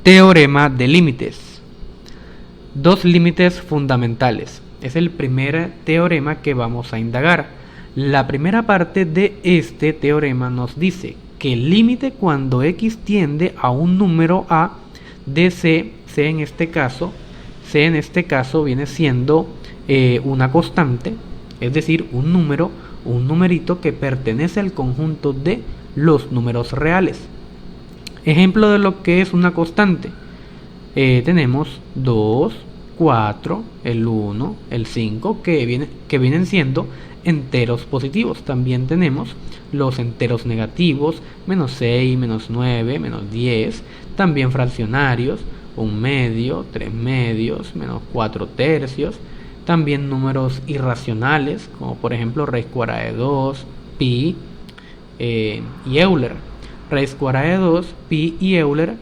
Teorema de límites. Dos límites fundamentales. Es el primer teorema que vamos a indagar. La primera parte de este teorema nos dice que el límite cuando x tiende a un número a de c en este caso viene siendo una constante, es decir, un numerito que pertenece al conjunto de los números reales. Ejemplo de lo que es una constante. Tenemos 2, 4, el 1, el 5, que vienen siendo enteros positivos. También tenemos los enteros negativos, menos 6, menos 9, menos 10. También fraccionarios, 1 medio, 3 medios, menos 4 tercios. También números irracionales, como por ejemplo raíz cuadrada de 2, pi y Euler. Raíz cuadrada de 2, pi y Euler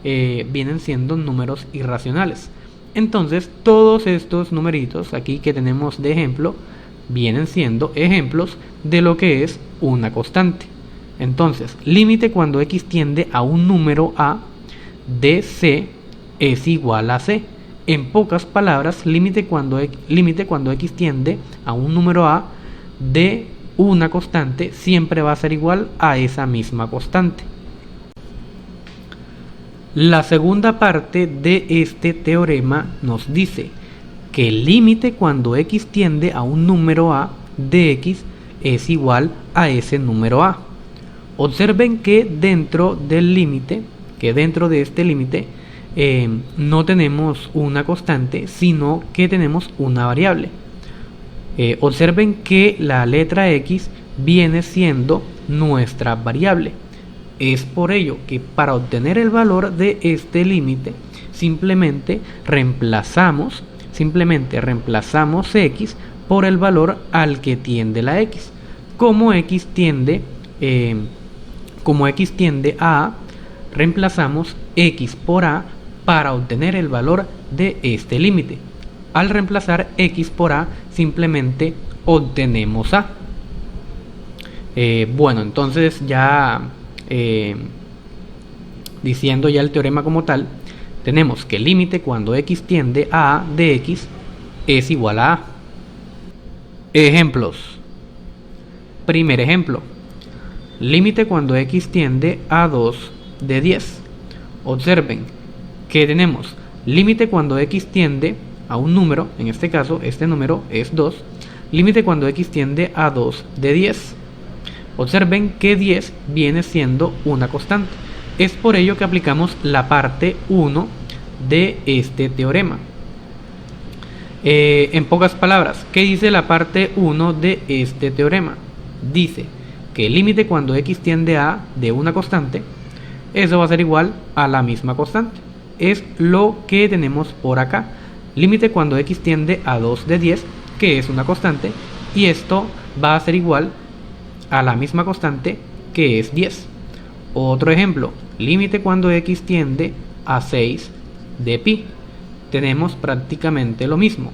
vienen siendo números irracionales. Entonces todos estos numeritos aquí que tenemos de ejemplo vienen siendo ejemplos de lo que es una constante. Entonces, límite cuando x tiende a un número a de c es igual a c. En pocas palabras, límite cuando x tiende a un número a de una constante siempre va a ser igual a esa misma constante. La segunda parte de este teorema nos dice que el límite cuando x tiende a un número a de x es igual a ese número a. Observen que dentro de este límite no tenemos una constante, sino que tenemos una variable. Observen que la letra x viene siendo nuestra variable. Es por ello que para obtener el valor de este límite simplemente reemplazamos x por el valor al que tiende la x. Como x tiende a A, reemplazamos x por A para obtener el valor de este límite. Al reemplazar x por a, simplemente obtenemos a. Bueno, entonces ya diciendo ya el teorema como tal, tenemos que el límite cuando x tiende a de x es igual a. Ejemplos. Primer ejemplo. Límite cuando x tiende a 2 de 10. Observen que tenemos límite cuando x tiende a un número, en este caso este número es 2, límite cuando x tiende a 2 de 10. Observen que 10 viene siendo una constante. Es por ello que aplicamos la parte 1 de este teorema. En pocas palabras, ¿qué dice la parte 1 de este teorema? Dice que el límite cuando x tiende a de una constante, eso va a ser igual a la misma constante. Es lo que tenemos por acá. Límite cuando x tiende a 2 de 10, que es una constante, y esto va a ser igual a la misma constante, que es 10. Otro ejemplo, límite cuando x tiende a 6 de pi. Tenemos prácticamente lo mismo.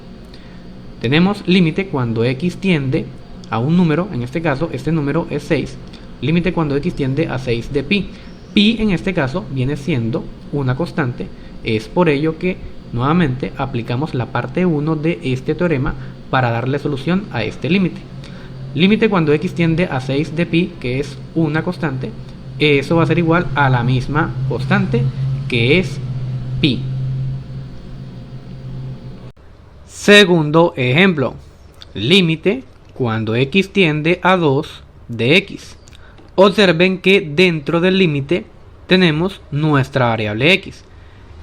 Tenemos límite cuando x tiende a un número, en este caso este número es 6, límite cuando x tiende a 6 de pi. Pi en este caso viene siendo una constante. Es por ello que nuevamente aplicamos la parte 1 de este teorema para darle solución a este límite. Límite cuando x tiende a 6 de pi, que es una constante, eso va a ser igual a la misma constante, que es pi. Segundo ejemplo. Límite cuando x tiende a 2 de x. Observen que dentro del límite tenemos nuestra variable x.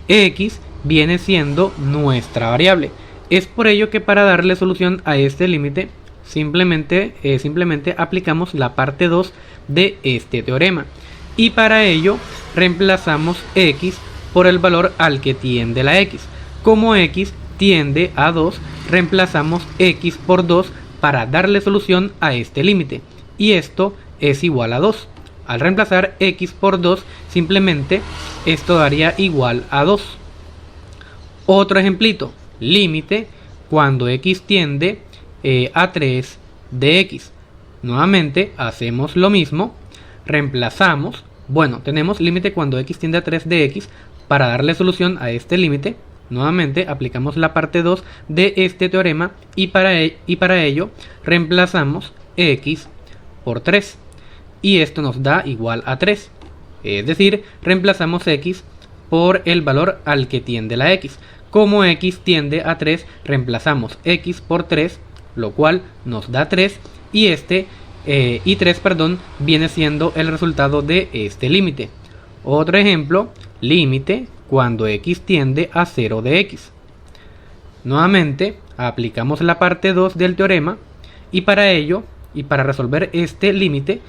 X viene siendo nuestra variable. Es por ello que para darle solución a este límite simplemente aplicamos la parte 2 de este teorema, y para ello reemplazamos x por el valor al que tiende la x. Como x tiende a 2, reemplazamos x por 2 para darle solución a este límite, y esto es igual a 2. Al reemplazar x por 2, simplemente esto daría igual a 2. Otro ejemplito. Límite cuando x tiende a 3 de x. Nuevamente hacemos lo mismo. Reemplazamos. Bueno, tenemos límite cuando x tiende a 3 de x Para darle solución a este límite, nuevamente aplicamos la parte 2 de este teorema y para ello reemplazamos x por 3 y esto nos da igual a 3. Es decir, reemplazamos x por el valor al que tiende la x. Como x tiende a 3, reemplazamos x por 3, lo cual nos da 3 y 3 viene siendo el resultado de este límite. Otro ejemplo, límite cuando x tiende a 0 de x. Nuevamente aplicamos la parte 2 del teorema y para ello, y para resolver este límite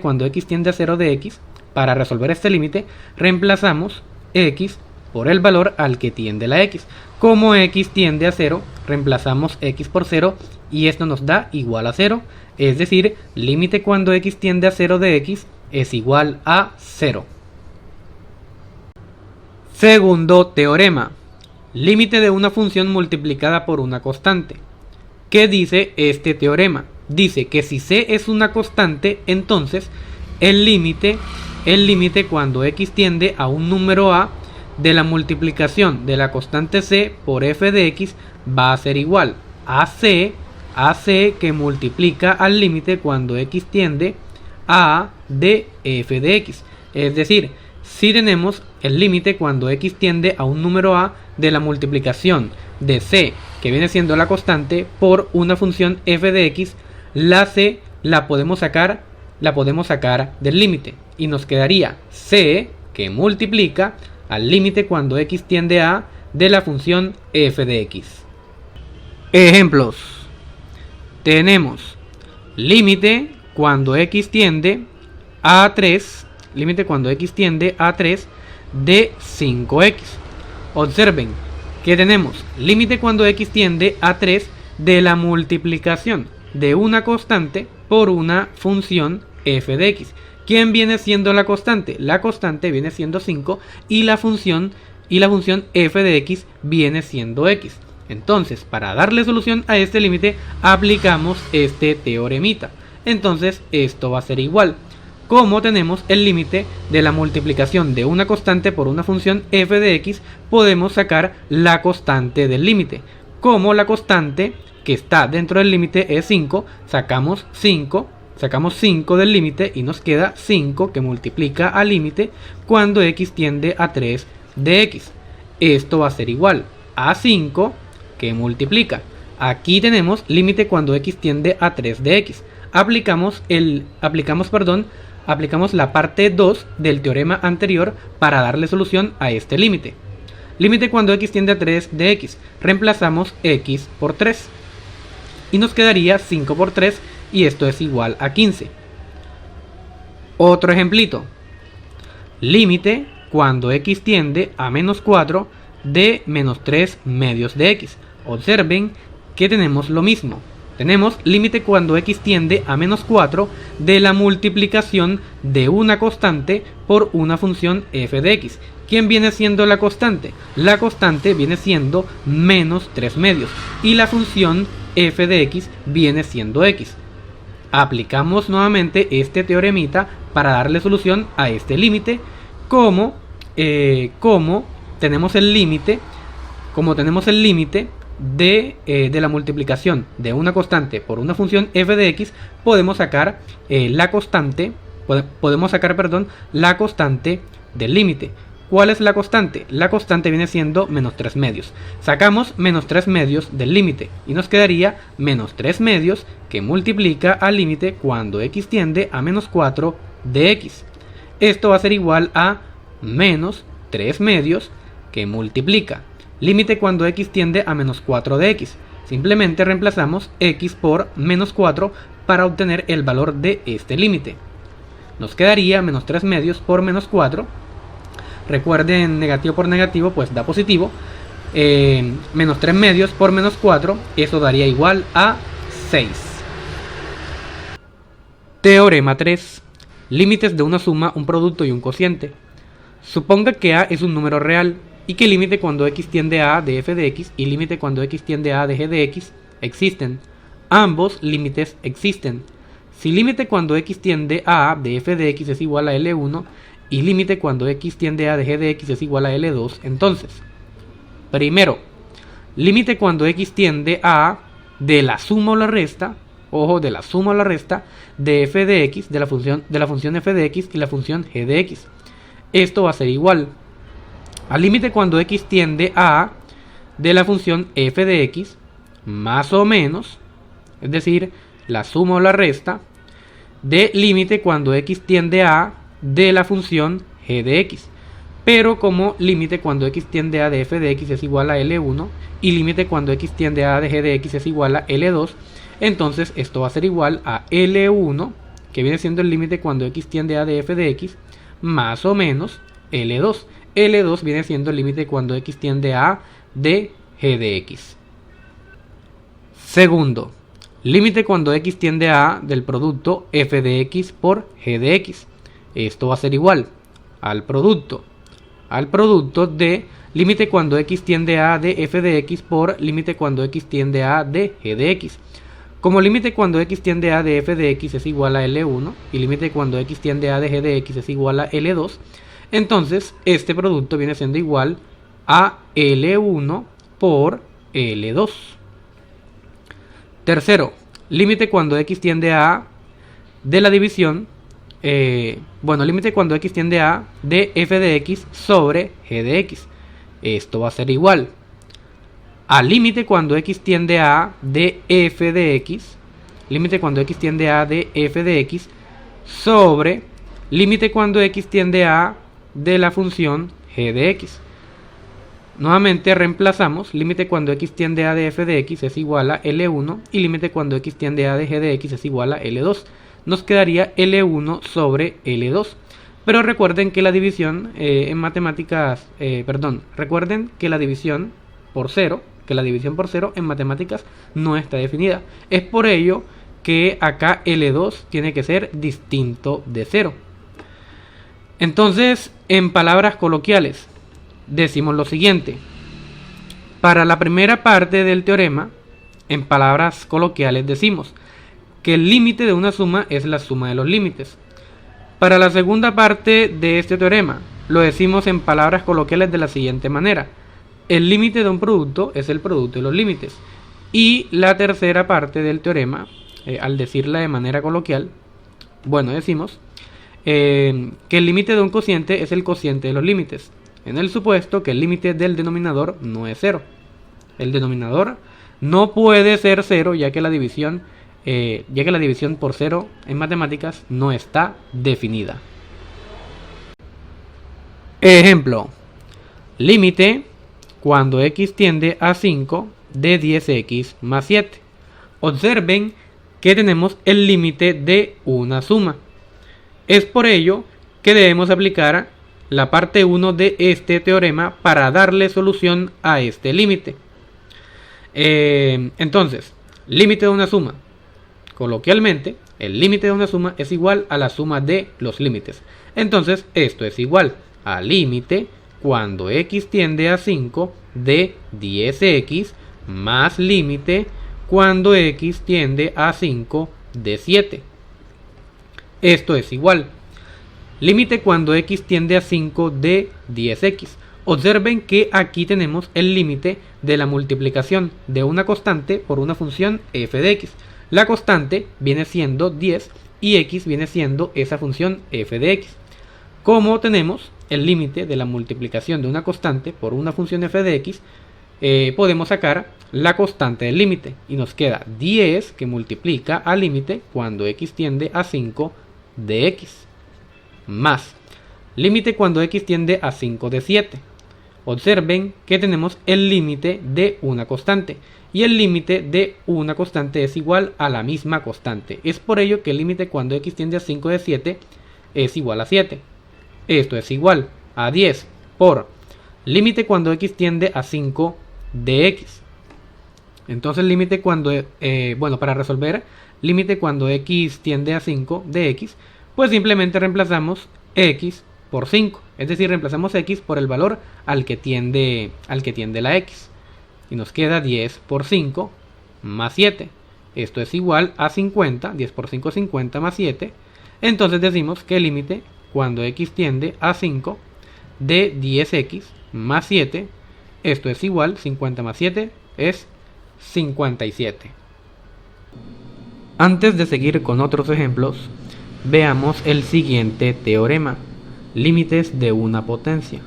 cuando x tiende a 0 de x, para resolver este límite reemplazamos x por el valor al que tiende la x. Como x tiende a 0, reemplazamos x por 0 y esto nos da igual a 0. Es decir, límite cuando x tiende a 0 de x es igual a 0. Segundo teorema. Límite de una función multiplicada por una constante. ¿Qué dice este teorema? Dice que si c es una constante, entonces el límite cuando x tiende a un número a de la multiplicación de la constante c por f de x va a ser igual a c que multiplica al límite cuando x tiende a de f de x. Es decir, si tenemos el límite cuando x tiende a un número a de la multiplicación de c, que viene siendo la constante, por una función f de x, la c la podemos sacar del límite y nos quedaría c que multiplica al límite cuando x tiende a de la función f de x. Ejemplos. Tenemos límite cuando x tiende a 3, límite cuando x tiende a 3 de 5x. Observen que tenemos límite cuando x tiende a 3 de la multiplicación de una constante por una función f de x. ¿Quién viene siendo la constante? La constante viene siendo 5 y la función f de x viene siendo x. Entonces, para darle solución a este límite, aplicamos este teoremita. Entonces, esto va a ser igual. Como tenemos el límite de la multiplicación de una constante por una función f de x, podemos sacar la constante del límite. Como la constante que está dentro del límite es 5, sacamos 5 del límite y nos queda 5 que multiplica al límite cuando x tiende a 3 de x. Esto va a ser igual a 5 que multiplica. Aquí tenemos límite cuando x tiende a 3 de x. Aplicamos la parte 2 del teorema anterior para darle solución a este límite. Límite cuando x tiende a 3 de x. Reemplazamos x por 3 y nos quedaría 5 por 3 y esto es igual a 15. Otro ejemplito. Límite cuando x tiende a menos 4 de menos 3 medios de x. Observen que tenemos lo mismo. Tenemos límite cuando x tiende a menos 4 de la multiplicación de una constante por una función f de x. ¿Quién viene siendo la constante? La constante viene siendo menos 3 medios y la función f de x viene siendo x. Aplicamos nuevamente este teoremita para darle solución a este límite. Como tenemos el límite de la multiplicación de una constante por una función f de x, podemos sacar la constante del límite. ¿Cuál es la constante? La constante viene siendo menos 3 medios. Sacamos menos 3 medios del límite y nos quedaría menos 3 medios que multiplica al límite cuando x tiende a menos 4 de x. Esto va a ser igual a menos 3 medios que multiplica límite cuando x tiende a menos 4 de x. Simplemente reemplazamos x por menos 4 para obtener el valor de este límite. Nos quedaría menos 3 medios por menos 4. Recuerden, negativo por negativo pues da positivo. Menos 3 medios por menos 4, eso daría igual a 6. Teorema 3. Límites de una suma, un producto y un cociente. Suponga que a es un número real y que límite cuando x tiende a de f de x y límite cuando x tiende a de g de x existen. Ambos límites existen. Si límite cuando x tiende a de f de x es igual a L1 y límite cuando x tiende a de g de x es igual a L2, entonces, primero, límite cuando x tiende a de la suma o la resta, ojo, de la suma o la resta de f de x, de la función f de x y la función g de x. Esto va a ser igual al límite cuando x tiende a de la función f de x más o menos, es decir, la suma o la resta de límite cuando x tiende a de la función g de x. Pero como límite cuando x tiende a de f de x es igual a L1 y límite cuando x tiende a de g de x es igual a L2, entonces esto va a ser igual a L1, que viene siendo el límite cuando x tiende a de f de x, más o menos L2. L2 viene siendo el límite cuando x tiende a de g de x. Segundo, límite cuando x tiende a del producto f de x por g de x. Esto va a ser igual al producto de límite cuando x tiende a de f de x por límite cuando x tiende a de g de x. Como límite cuando x tiende a de f de x es igual a L1 y límite cuando x tiende a de g de x es igual a L2, entonces este producto viene siendo igual a L1 por L2. Tercero, límite cuando x tiende a de la división, límite cuando x tiende a de f de x sobre g de x. Esto va a ser igual a límite cuando x tiende a de f de x, límite cuando x tiende a de f de x sobre límite cuando x tiende a de la función g de x. Nuevamente reemplazamos límite cuando x tiende a de f de x es igual a L1 y límite cuando x tiende a de g de x es igual a L2. Nos quedaría L1 sobre L2. Pero recuerden que la división en matemáticas, recuerden que la división por 0, en matemáticas no está definida. Es por ello que acá L2 tiene que ser distinto de 0. Entonces, en palabras coloquiales, decimos lo siguiente. Para la primera parte del teorema, en palabras coloquiales decimos que el límite de una suma es la suma de los límites. Para la segunda parte de este teorema, lo decimos en palabras coloquiales de la siguiente manera. El límite de un producto es el producto de los límites. Y la tercera parte del teorema, al decirla de manera coloquial, decimos que el límite de un cociente es el cociente de los límites, en el supuesto que el límite del denominador no es 0. El denominador no puede ser 0 ya que la división por 0 en matemáticas no está definida. Ejemplo, límite cuando x tiende a 5 de 10x más 7. Observen que tenemos el límite de una suma. Es por ello que debemos aplicar la parte 1 de este teorema para darle solución a este límite. Entonces, límite de una suma. Coloquialmente, el límite de una suma es igual a la suma de los límites. Entonces, esto es igual a límite cuando x tiende a 5 de 10x más límite cuando x tiende a 5 de 7. Esto es igual límite cuando x tiende a 5 de 10x. Observen que aquí tenemos el límite de la multiplicación de una constante por una función f de x. La constante viene siendo 10 y x viene siendo esa función f de x. Como tenemos el límite de la multiplicación de una constante por una función f de x, podemos sacar la constante del límite y nos queda 10 que multiplica al límite cuando x tiende a 5 de x más límite cuando x tiende a 5 de 7. Observen que tenemos el límite de una constante y el límite de una constante es igual a la misma constante. Es por ello que el límite cuando x tiende a 5 de 7 es igual a 7. Esto es igual a 10 por límite cuando x tiende a 5 de x. Entonces límite cuando, para resolver límite cuando x tiende a 5 de x, pues simplemente reemplazamos x por 5. Es decir, reemplazamos x por el valor al que tiende la x. Y nos queda 10 por 5 más 7. Esto es igual a 50. 10 por 5 es 50 más 7. Entonces decimos que el límite cuando x tiende a 5 de 10x más 7. Esto es igual, 50 más 7 es 57. Antes de seguir con otros ejemplos, veamos el siguiente teorema. Límites de una potencia.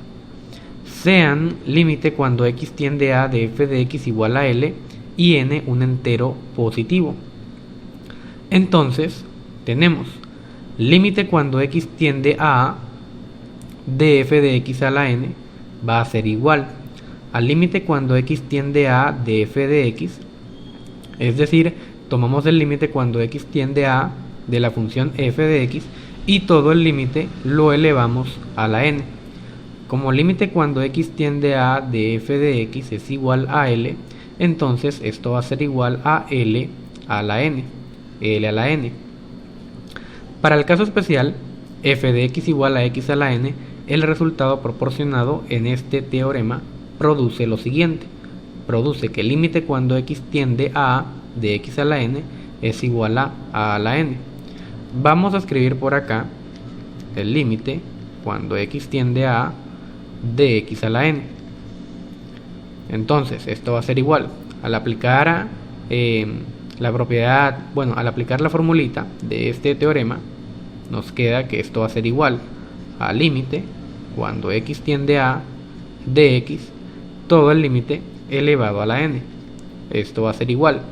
Sean límite cuando x tiende a de f de x igual a L y n un entero positivo. Entonces, tenemos límite cuando x tiende a de f de x a la n va a ser igual al límite cuando x tiende a de f de x, es decir, tomamos el límite cuando x tiende a de la función f de x y todo el límite lo elevamos a la n. Como límite cuando x tiende a de f de x es igual a L, entonces esto va a ser igual a L a la n, L a la n. Para el caso especial, f de x igual a x a la n, el resultado proporcionado en este teorema produce lo siguiente. Produce que el límite cuando x tiende a de x a la n es igual a la n. Vamos a escribir por acá el límite cuando x tiende a de x a la n. Entonces esto va a ser igual al aplicar la propiedad, bueno, al aplicar la formulita de este teorema, nos queda que esto va a ser igual al límite cuando x tiende a de x, todo el límite elevado a la n. Esto va a ser igual.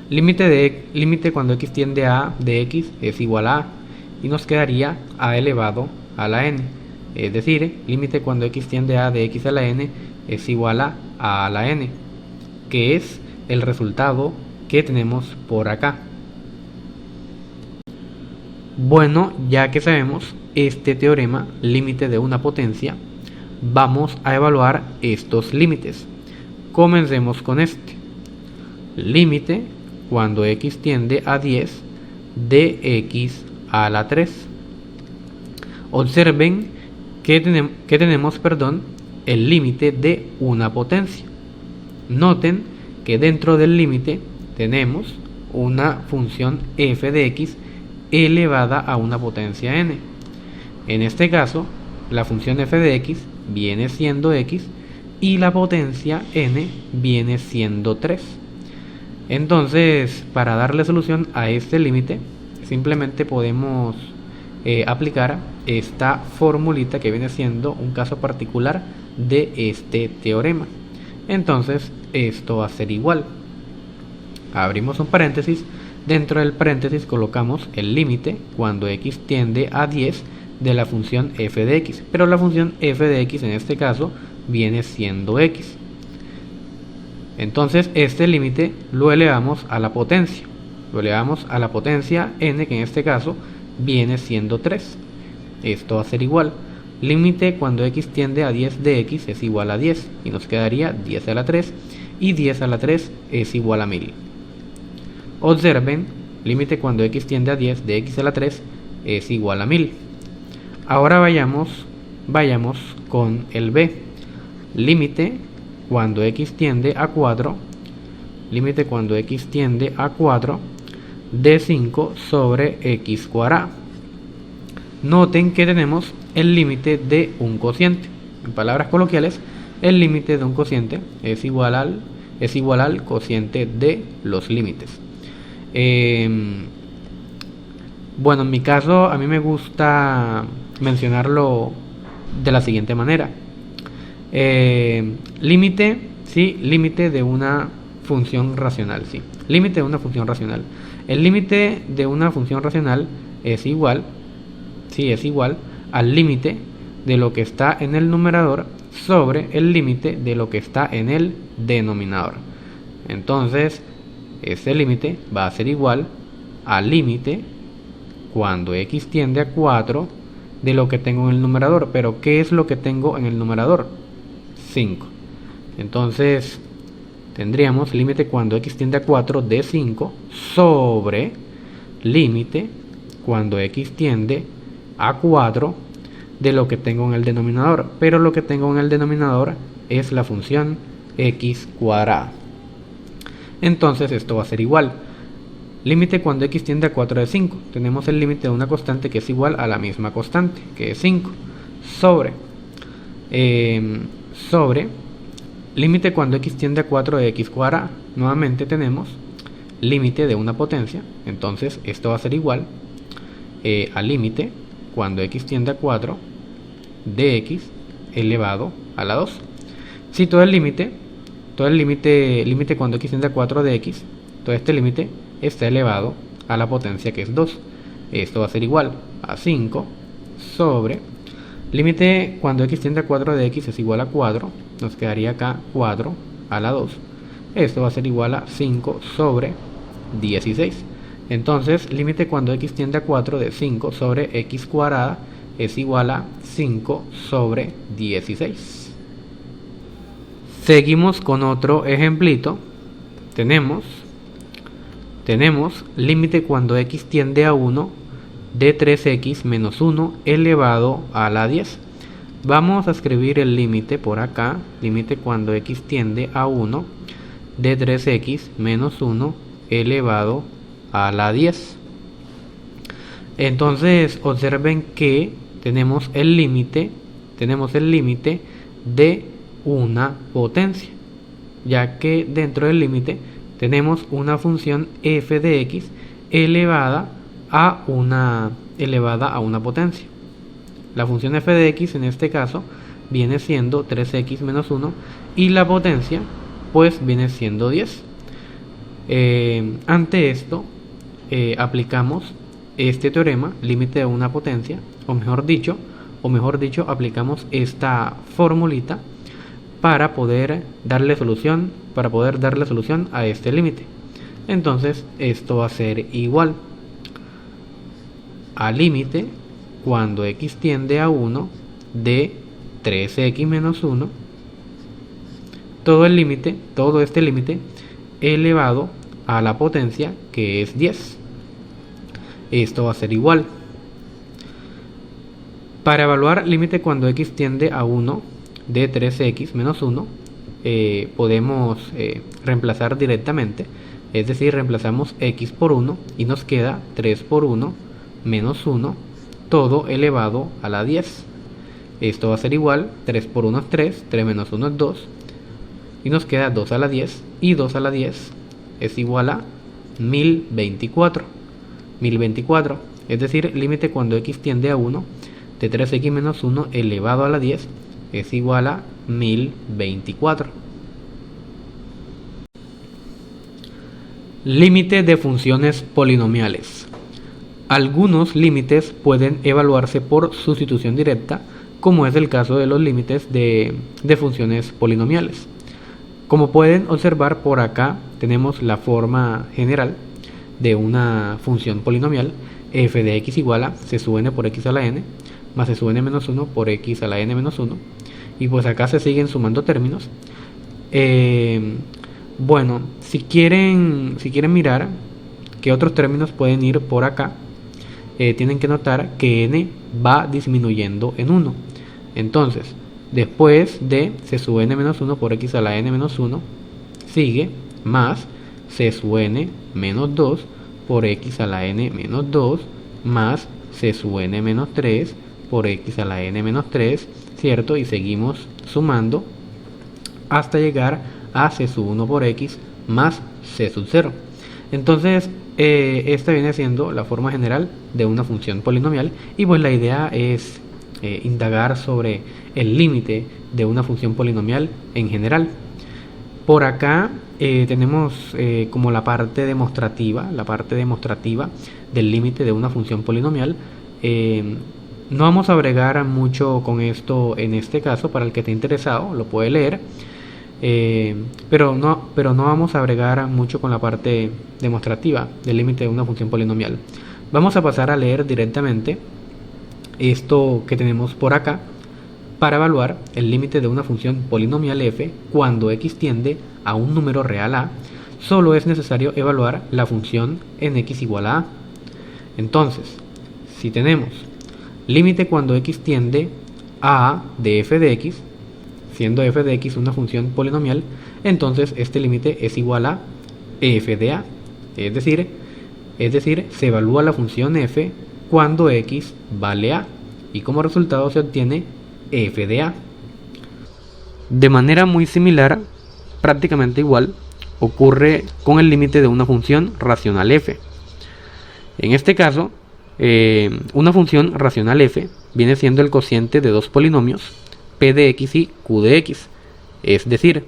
Límite cuando x tiende a de x es igual a y nos quedaría a elevado a la n. Es decir, límite cuando x tiende a de x a la n es igual a la n, que es el resultado que tenemos por acá. Bueno, ya que sabemos este teorema, límite de una potencia, vamos a evaluar estos límites. Comencemos con este. Límite cuando x tiende a 10 de x a la 3. Observen que tenemos el límite de una potencia. Noten que dentro del límite tenemos una función f de x elevada a una potencia n. En este caso, la función f de x viene siendo x y la potencia n viene siendo 3. Entonces, para darle solución a este límite, simplemente podemos aplicar esta formulita que viene siendo un caso particular de este teorema. Entonces, esto va a ser igual. Abrimos un paréntesis. Dentro del paréntesis colocamos el límite cuando x tiende a 10 de la función f de x, pero la función f de x en este caso viene siendo x. Entonces este límite lo elevamos a la potencia. Lo elevamos a la potencia n, que en este caso viene siendo 3. Esto va a ser igual. Límite cuando x tiende a 10 de x es igual a 10 y nos quedaría 10 a la 3 y 10 a la 3 es igual a 1000. Observen, límite cuando x tiende a 10 de x a la 3 es igual a 1000. Ahora vayamos con el b. Límite cuando x tiende a 4, límite cuando x tiende a 4 de 5 sobre x cuadrado. Noten que tenemos el límite de un cociente. En palabras coloquiales, el límite de un cociente es igual al cociente de los límites. Bueno, en mi caso a mí me gusta mencionarlo de la siguiente manera. Límite, sí, límite de una función racional, sí. Límite de una función racional. El límite de una función racional es igual, sí, es igual al límite de lo que está en el numerador sobre el límite de lo que está en el denominador. Entonces, este límite va a ser igual al límite cuando x tiende a 4 de lo que tengo en el numerador. Pero ¿qué es lo que tengo en el numerador? 5. Entonces tendríamos límite cuando x tiende a 4 de 5 sobre límite cuando x tiende a 4 de lo que tengo en el denominador. Pero lo que tengo en el denominador es la función x cuadrada. Entonces esto va a ser igual. Límite cuando x tiende a 4 de 5. Tenemos el límite de una constante que es igual a la misma constante, que es 5. Sobre límite cuando x tiende a 4 de x cuadrada. Nuevamente tenemos límite de una potencia. Entonces esto va a ser igual al límite cuando x tiende a 4 de x elevado a la 2. Si todo el límite cuando x tiende a 4 de x, todo este límite está elevado a la potencia que es 2. Esto va a ser igual a 5 sobre límite cuando x tiende a 4 de x es igual a 4. Nos quedaría acá 4 a la 2. Esto va a ser igual a 5 sobre 16. Entonces límite cuando x tiende a 4 de 5 sobre x cuadrada es igual a 5 sobre 16. Seguimos con otro ejemplito. Tenemos límite cuando x tiende a 1 de 3x menos 1 elevado a la 10. Vamos a escribir el límite por acá. Límite cuando x tiende a 1 de 3x menos 1 elevado a la 10. Entonces observen que tenemos el límite de una potencia, ya que dentro del límite tenemos una función f de x elevada a una potencia. La función f de x en este caso viene siendo 3x menos 1 y la potencia pues viene siendo 10. Ante esto aplicamos este teorema, límite de una potencia, o mejor dicho aplicamos esta formulita para poder darle solución a este límite. Entonces esto va a ser igual al límite cuando x tiende a 1 de 3x menos 1, todo este límite elevado a la potencia que es 10. Esto va a ser igual. Para evaluar límite cuando x tiende a 1 de 3x menos 1, podemos reemplazar directamente, es decir, reemplazamos x por 1 y nos queda 3 por 1 menos 1, todo elevado a la 10. Esto va a ser igual, 3 por 1 es 3, 3 menos 1 es 2, y nos queda 2 a la 10, y 2 a la 10 es igual a 1024. Es decir, límite cuando x tiende a 1 de 3x menos 1 elevado a la 10 es igual a 1024. Límite de funciones polinomiales. Algunos límites pueden evaluarse por sustitución directa, como es el caso de los límites de funciones polinomiales. Como pueden observar por acá, tenemos la forma general de una función polinomial. F de x igual a c sub n por x a la n más c sub n menos 1 por x a la n menos 1. Y pues acá se siguen sumando términos. Bueno, si quieren mirar qué otros términos pueden ir por acá, tienen que notar que n va disminuyendo en 1. Entonces, después de c sub n menos 1 por x a la n menos 1, sigue más c sub n menos 2 por x a la n menos 2 más c sub n menos 3 por x a la n menos 3, ¿cierto? Y seguimos sumando hasta llegar a c sub 1 por x más c sub 0. Entonces, esta viene siendo la forma general de una función polinomial, y pues la idea es indagar sobre el límite de una función polinomial en general. Por acá tenemos como la parte demostrativa del límite de una función polinomial. No vamos a bregar mucho con esto en este caso. Para el que esté interesado lo puede leer, pero no vamos a bregar mucho con la parte demostrativa del límite de una función polinomial. Vamos a pasar a leer directamente esto que tenemos por acá. Para evaluar el límite de una función polinomial f cuando x tiende a un número real a, solo es necesario evaluar la función en x igual a. Entonces, si tenemos límite cuando x tiende a de f de x, siendo f de x una función polinomial, entonces este límite es igual a f de a. Es decir, Es decir, se evalúa la función f cuando x vale a y como resultado se obtiene f de a. De manera muy similar, prácticamente igual, ocurre con el límite de una función racional f. En este caso, una función racional f viene siendo el cociente de dos polinomios p de x y q de x. Es decir,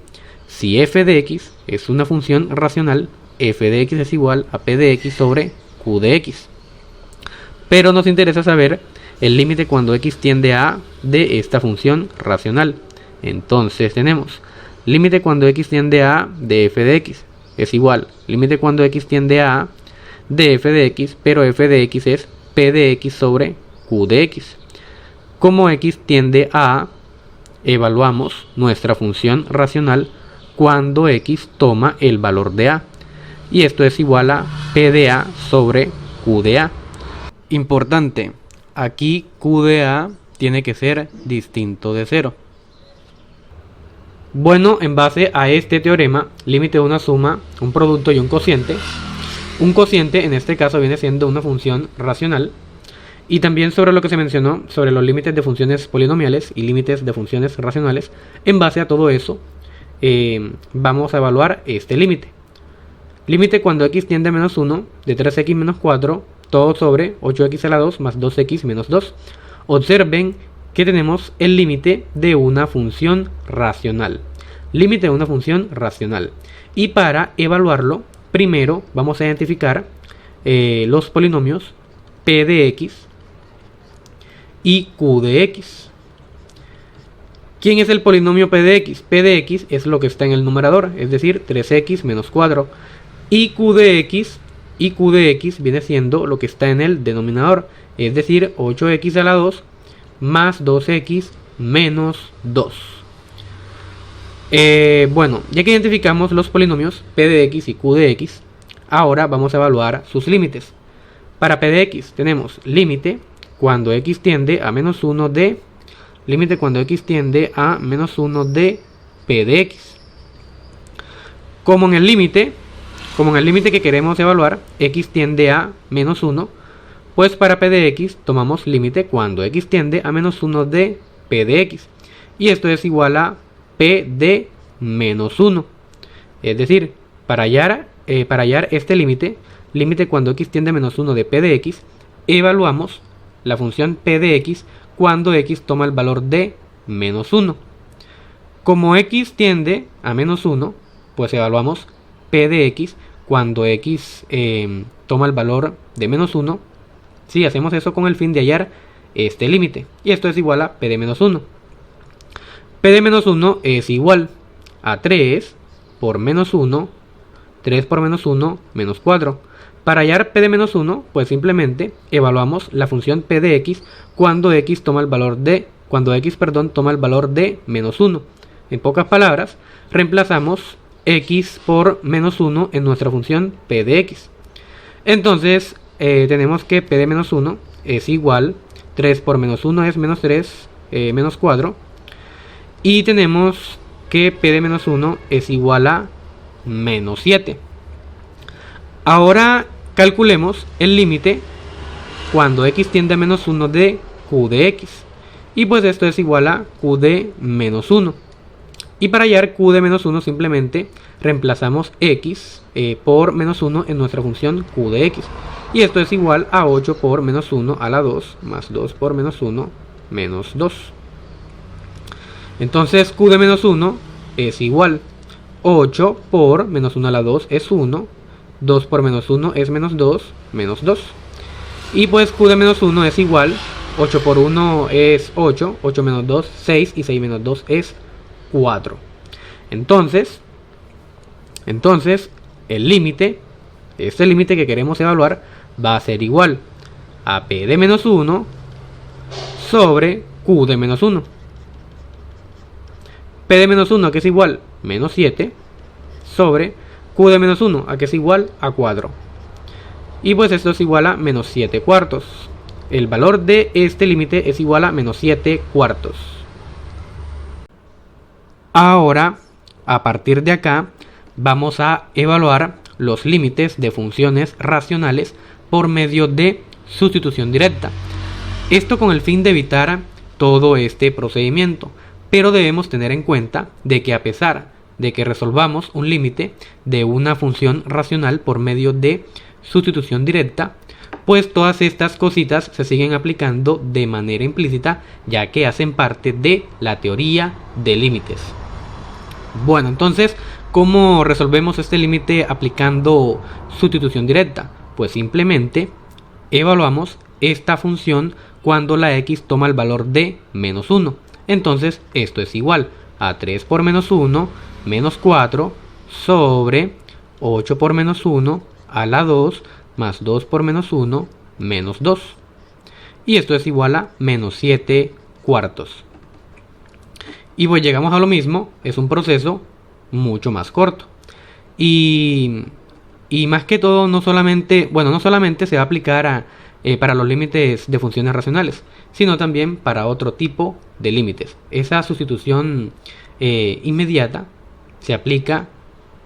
si f de x es una función racional, f de x es igual a p de x sobre q de x. Pero nos interesa saber el límite cuando x tiende a a de esta función racional. Entonces tenemos límite cuando x tiende a a de f de x es igual límite cuando x tiende a a de f de x, pero f de x es p de x sobre q de x. Como x tiende a a, evaluamos nuestra función racional cuando x toma el valor de a, y esto es igual a p de a sobre q de a. Importante, aquí q de a tiene que ser distinto de 0. Bueno, en base a este teorema, límite de una suma, un producto y un cociente en este caso viene siendo una función racional. Y también sobre lo que se mencionó sobre los límites de funciones polinomiales y límites de funciones racionales, en base a todo eso vamos a evaluar este límite. Límite cuando x tiende a menos 1 de 3x menos 4 todo sobre 8x a la 2 más 2x menos 2. Observen que tenemos el límite de una función racional. Límite de una función racional. Y para evaluarlo, primero vamos a identificar los polinomios p de x y q de x. ¿Quién es el polinomio p de x? P de x es lo que está en el numerador, es decir, 3x menos 4. Y q de x viene siendo lo que está en el denominador, es decir, 8x a la 2 más 2x menos 2. Bueno, ya que identificamos los polinomios p de x y q de x, ahora vamos a evaluar sus límites. Para p de x tenemos límite cuando x tiende a menos 1 de p de x. Como en el límite que queremos evaluar, x tiende a menos 1, pues para p de x tomamos límite cuando x tiende a menos 1 de p de x. Y esto es igual a p de menos 1. Es decir, para hallar este límite cuando x tiende a menos 1 de p de x, evaluamos la función p de x cuando x toma el valor de menos 1. Como x tiende a menos 1, pues evaluamos p de x cuando x toma el valor de menos 1. Sí, hacemos eso con el fin de hallar este límite. Y esto es igual a p de menos 1. P de menos 1 es igual a 3 por menos 1, 3 por menos 1, menos 4. Para hallar p de menos 1, pues simplemente evaluamos la función p de x cuando x toma el valor de menos 1. En pocas palabras, reemplazamos x por menos 1 en nuestra función p de x. Entonces, tenemos que p de menos 1 es igual, 3 por menos 1 es menos 3, menos 4. Y tenemos que p de menos 1 es igual a menos 7. Ahora calculemos el límite cuando x tiende a menos 1 de q de x. Y pues esto es igual a q de menos 1. Y para hallar q de menos 1 simplemente reemplazamos x por menos 1 en nuestra función q de x. Y esto es igual a 8 por menos 1 a la 2 más 2 por menos 1 menos 2. Entonces q de menos 1 es igual 8 por menos 1 a la 2 es 1. 2 por menos 1 es menos 2, menos 2. Y pues q de menos 1 es igual, 8 por 1 es 8, 8 menos 2, 6 y 6 menos 2 es 4. Entonces el límite, este límite que queremos evaluar, va a ser igual a p de menos 1 sobre q de menos 1. P de menos 1 que es igual menos 7 sobre q de menos 1 a que es igual a 4. Y pues esto es igual a menos 7 cuartos. El valor de este límite es igual a menos 7 cuartos. Ahora, a partir de acá, vamos a evaluar los límites de funciones racionales por medio de sustitución directa. Esto con el fin de evitar todo este procedimiento, pero debemos tener en cuenta de que a pesar de que resolvamos un límite de una función racional por medio de sustitución directa, pues todas estas cositas se siguen aplicando de manera implícita, ya que hacen parte de la teoría de límites. Bueno, entonces, ¿cómo resolvemos este límite aplicando sustitución directa? Pues simplemente evaluamos esta función cuando la x toma el valor de menos 1. Entonces, esto es igual a 3 por menos 1, menos 4, sobre 8 por menos 1, a la 2, más 2 por menos 1, menos 2. Y esto es igual a menos 7 cuartos. Y pues llegamos a lo mismo, es un proceso mucho más corto. Y más que todo, no solamente se va a aplicar para los límites de funciones racionales, sino también para otro tipo de límites. Esa sustitución inmediata se aplica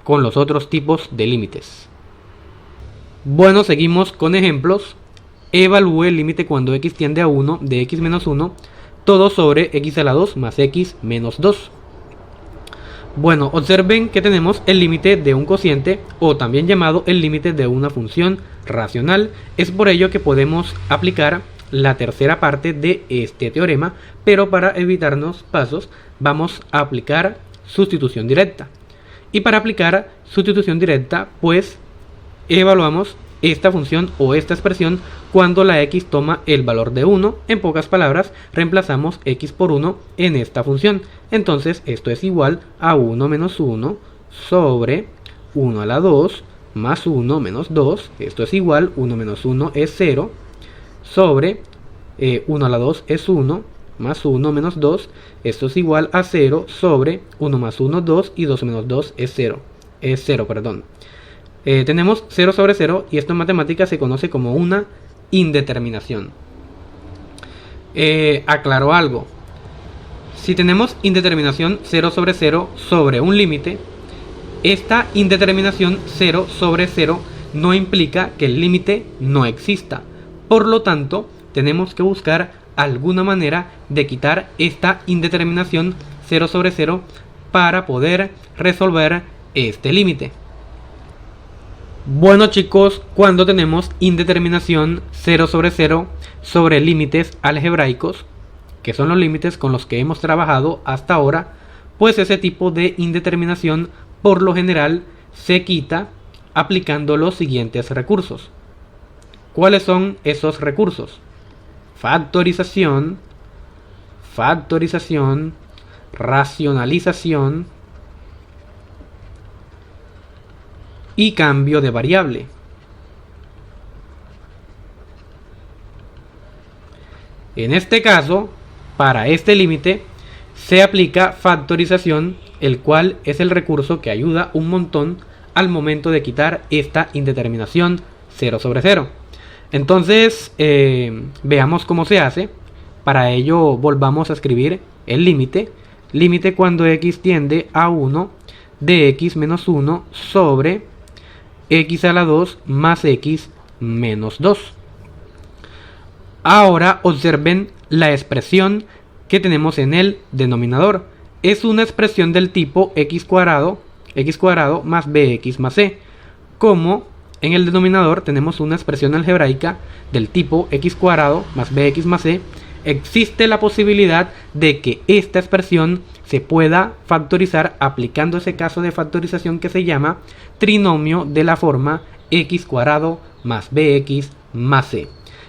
con los otros tipos de límites. Bueno, seguimos con ejemplos. Evalúe el límite cuando x tiende a 1 de x menos 1, todo sobre x a la 2 más x menos 2. Bueno, observen que tenemos el límite de un cociente, o también llamado el límite de una función racional. Es por ello que podemos aplicar la tercera parte de este teorema, pero para evitarnos pasos vamos a aplicar sustitución directa. Y para aplicar sustitución directa, pues evaluamos esta función o esta expresión cuando la x toma el valor de 1. En pocas palabras, reemplazamos x por 1 en esta función. Entonces, esto es igual a 1 menos 1 sobre 1 a la 2 más 1 menos 2. Esto es igual, 1 menos 1 es 0, sobre 1 a la 2 es 1, más 1 menos 2. Esto es igual a 0 sobre 1 más 1, 2, y 2 menos 2 es 0. Es 0, perdón. Tenemos 0 sobre 0, y esto en matemáticas se conoce como una indeterminación. Aclaro algo. Si tenemos indeterminación 0 sobre 0 sobre un límite, esta indeterminación 0 sobre 0 no implica que el límite no exista. Por lo tanto, tenemos que buscar alguna manera de quitar esta indeterminación 0 sobre 0 para poder resolver este límite. Bueno chicos, cuando tenemos indeterminación 0 sobre 0 sobre límites algebraicos, que son los límites con los que hemos trabajado hasta ahora, pues ese tipo de indeterminación por lo general se quita aplicando los siguientes recursos. ¿Cuáles son esos recursos? Factorización, racionalización y cambio de variable. En este caso, para este límite, se aplica factorización, el cual es el recurso que ayuda un montón al momento de quitar esta indeterminación 0 sobre 0. Entonces, veamos cómo se hace. Para ello, volvamos a escribir el límite. Límite cuando x tiende a 1 de x menos 1 sobre x a la 2 más x menos 2. Ahora observen la expresión que tenemos en el denominador. Es una expresión del tipo x cuadrado más bx más c. Como en el denominador tenemos una expresión algebraica del tipo x cuadrado más bx más c, existe la posibilidad de que esta expresión se pueda factorizar aplicando ese caso de factorización que se llama trinomio de la forma x cuadrado más bx más c.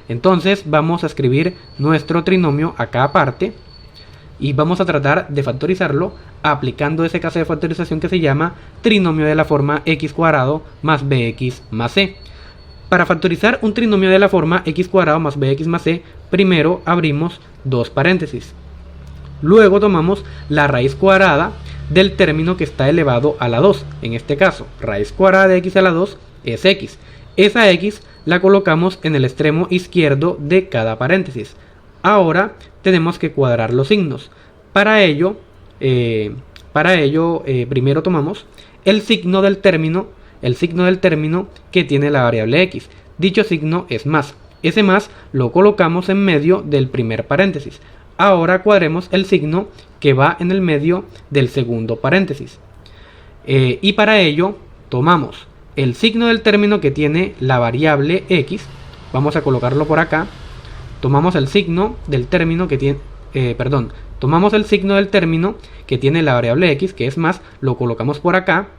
Entonces vamos a escribir nuestro trinomio acá aparte y vamos a tratar de factorizarlo aplicando ese caso de factorización que se llama trinomio de la forma x cuadrado más bx más c. Para factorizar un trinomio de la forma x cuadrado más bx más c, primero abrimos dos paréntesis. Luego tomamos la raíz cuadrada del término que está elevado a la 2. En este caso, raíz cuadrada de x a la 2 es x. Esa x la colocamos en el extremo izquierdo de cada paréntesis. Ahora tenemos que cuadrar los signos. Para ello, primero tomamos el signo del término el signo del término que tiene la variable x. Dicho signo es más. Ese más lo colocamos en medio del primer paréntesis. Ahora cuadremos el signo que va en el medio del segundo paréntesis. Y para ello tomamos el signo del término que tiene la variable x. Vamos a colocarlo por acá. Tomamos el signo del término que tiene... tomamos el signo del término que tiene la variable x, que es más, lo colocamos por acá.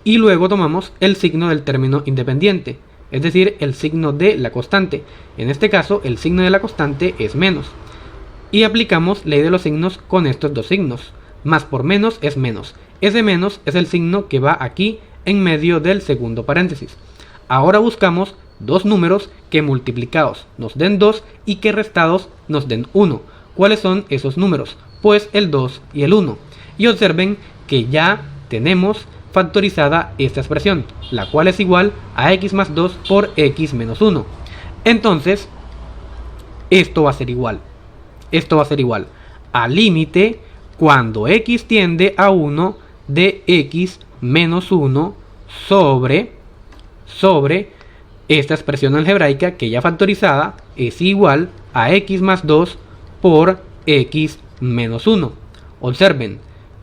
Y luego tomamos el signo del término independiente, es decir, el signo de la constante. En este caso, el signo de la constante es menos. Y aplicamos ley de los signos con estos dos signos. Más por menos es menos. Ese menos es el signo que va aquí en medio del segundo paréntesis. Ahora buscamos dos números que multiplicados nos den 2 y que restados nos den 1. ¿Cuáles son esos números? Pues el 2 y el 1. Y observen que ya tenemos factorizada esta expresión, la cual es igual a x más 2 por x menos 1. Entonces, esto va a ser igual al límite cuando x tiende a 1 de x menos 1 sobre esta expresión algebraica que ya factorizada es igual a x más 2 por x menos 1. Observen,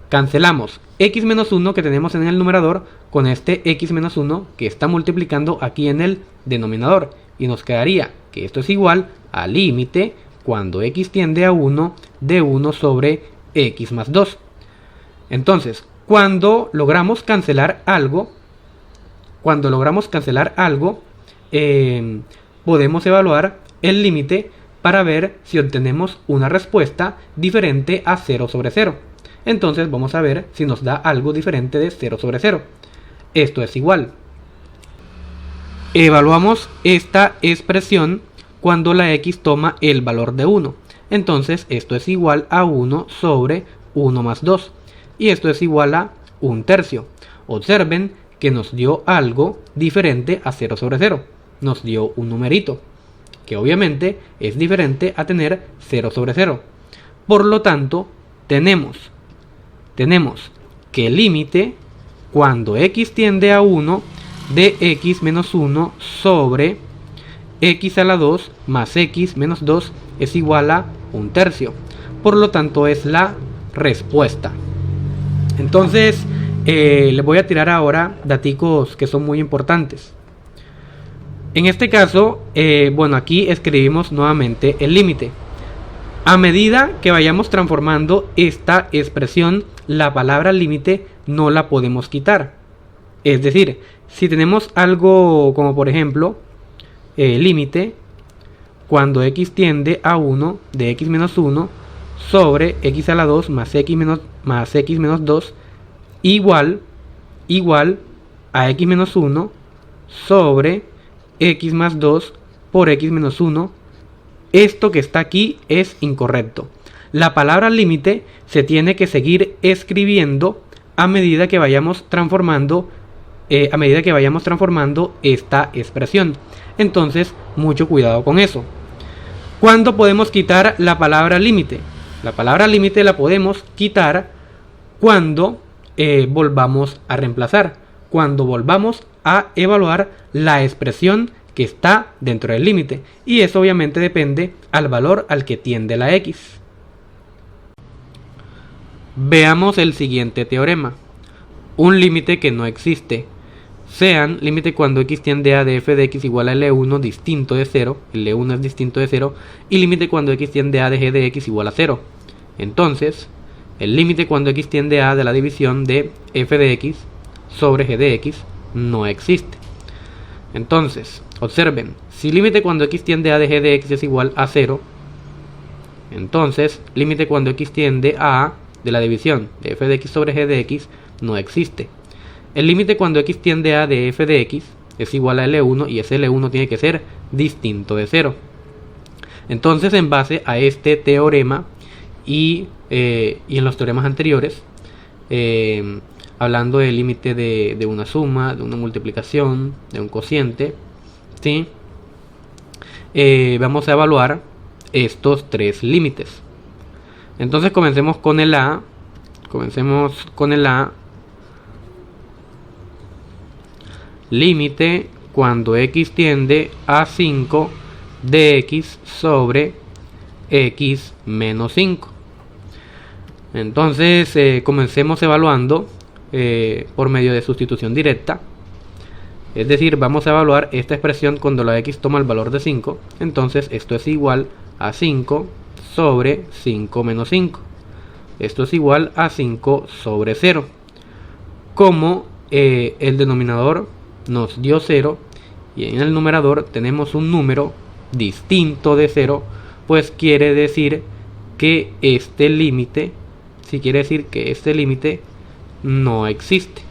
cancelamos x menos 1 que tenemos en el numerador con este x menos 1 que está multiplicando aquí en el denominador. Y nos quedaría que esto es igual al límite cuando x tiende a 1 de 1 sobre x más 2. Entonces, cuando logramos cancelar algo, podemos evaluar el límite para ver si obtenemos una respuesta diferente a 0 sobre 0. Entonces vamos a ver si nos da algo diferente de 0 sobre 0. Esto es igual. Evaluamos esta expresión cuando la x toma el valor de 1. Entonces esto es igual a 1 sobre 1 más 2. Y esto es igual a 1/3. Observen que nos dio algo diferente a 0 sobre 0. Nos dio un numerito, que obviamente es diferente a tener 0 sobre 0. Por lo tanto, tenemos que el límite cuando x tiende a 1 de x menos 1 sobre x a la 2 más x menos 2 es igual a 1/3. Por lo tanto, es la respuesta. Entonces, les voy a tirar ahora daticos que son muy importantes. En este caso, bueno, aquí escribimos nuevamente el límite. A medida que vayamos transformando esta expresión, la palabra límite no la podemos quitar. Es decir, si tenemos algo como por ejemplo, límite cuando x tiende a 1 de x menos 1 sobre x a la 2 más x menos 2 igual a x menos 1 sobre x más 2 por x menos 1. Esto que está aquí es incorrecto. La palabra límite se tiene que seguir escribiendo a medida que vayamos transformando esta expresión. Entonces, mucho cuidado con eso. ¿Cuándo podemos quitar la palabra límite? La palabra límite la podemos quitar cuando volvamos a reemplazar, cuando volvamos a evaluar la expresión que está dentro del límite, y eso obviamente depende al valor al que tiende la x. Veamos el siguiente teorema. Un límite que no existe. Sean límite cuando x tiende a de f de x igual a L1 distinto de 0, L1 es distinto de 0, y límite cuando x tiende a de g de x igual a 0. Entonces, el límite cuando x tiende a de la división de f de x sobre g de x no existe. Entonces, observen, si límite cuando x tiende a de g de x es igual a 0, entonces límite cuando x tiende a de la división de f de x sobre g de x no existe. El límite cuando x tiende a de f de x es igual a L1 y ese L1 tiene que ser distinto de 0. Entonces, en base a este teorema y en los teoremas anteriores, hablando del límite de una suma, de una multiplicación, de un cociente, ¿sí? Vamos a evaluar estos tres límites. Entonces comencemos con el A. límite cuando x tiende a 5 de x sobre x menos 5. Entonces comencemos evaluando por medio de sustitución directa. Es decir, vamos a evaluar esta expresión cuando la x toma el valor de 5. Entonces esto es igual a 5 sobre 5 menos 5. Esto es igual a 5 sobre 0. Como el denominador nos dio 0 y en el numerador tenemos un número distinto de 0, pues quiere decir que este límite, no existe.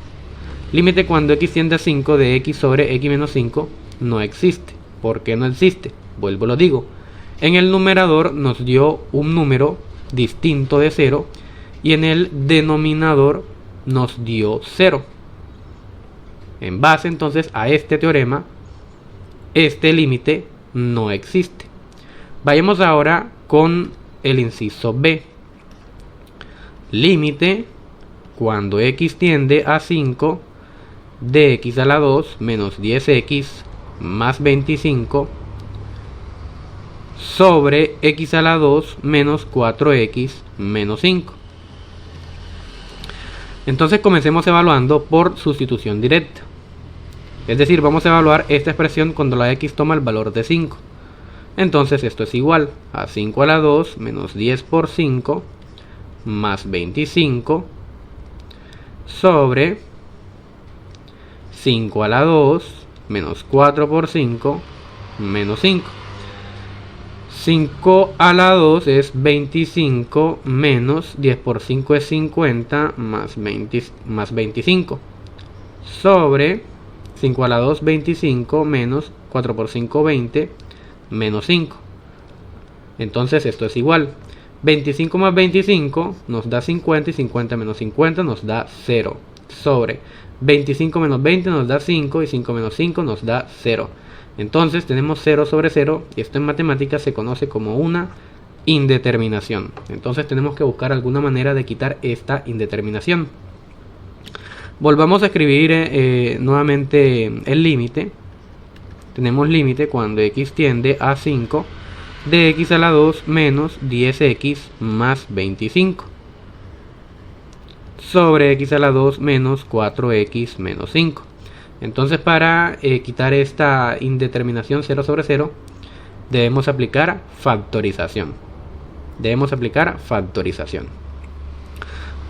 Límite cuando x tiende a 5 de x sobre x menos 5 no existe. ¿Por qué no existe? Vuelvo lo digo. En el numerador nos dio un número distinto de 0 y en el denominador nos dio 0. En base entonces a este teorema, este límite no existe. Vayamos ahora con el inciso B. Límite cuando x tiende a 5 de x a la 2 menos 10x más 25 sobre x a la 2 menos 4x menos 5. Entonces comencemos evaluando por sustitución directa. Es decir, vamos a evaluar esta expresión cuando la x toma el valor de 5. Entonces esto es igual a 5 a la 2 menos 10 por 5 más 25 sobre 5 a la 2 menos 4 por 5 menos 5. 5 a la 2 es 25 menos 10 por 5 es 50 más 25 sobre 5 a la 2 25 menos 4 por 5 20 menos 5. Entonces esto es igual. 25 más 25 nos da 50 y 50 menos 50 nos da 0. Sobre 25 menos 20 nos da 5 y 5 menos 5 nos da 0. Entonces tenemos 0 sobre 0 y esto en matemáticas se conoce como una indeterminación. Entonces tenemos que buscar alguna manera de quitar esta indeterminación. Volvamos a escribir nuevamente el límite. Tenemos límite cuando x tiende a 5 de x a la 2 menos 10x más 25 sobre x a la 2 menos 4x menos 5. Entonces para quitar esta indeterminación 0 sobre 0 debemos aplicar factorización.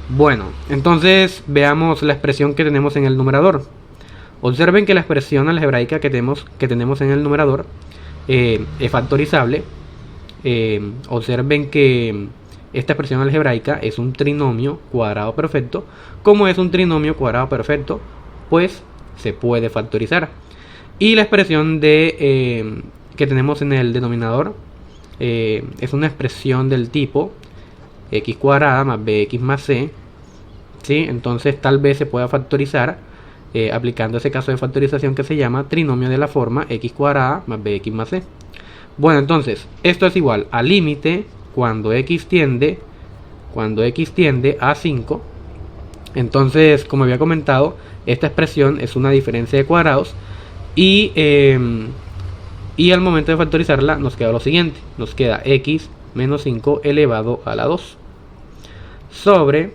Bueno, entonces veamos la expresión que tenemos en el numerador. Observen que la expresión algebraica que tenemos en el numerador es factorizable. Observen que esta expresión algebraica es un trinomio cuadrado perfecto. Como es un trinomio cuadrado perfecto, pues se puede factorizar. Y la expresión que tenemos en el denominador es una expresión del tipo x cuadrada más bx más c. ¿Sí? Entonces tal vez se pueda factorizar aplicando ese caso de factorización que se llama trinomio de la forma x cuadrada más bx más c. Bueno, entonces esto es igual a límite cuando x tiende a 5. Entonces, como había comentado, esta expresión es una diferencia de cuadrados y al momento de factorizarla nos queda lo siguiente. Nos queda x menos 5 elevado a la 2 sobre,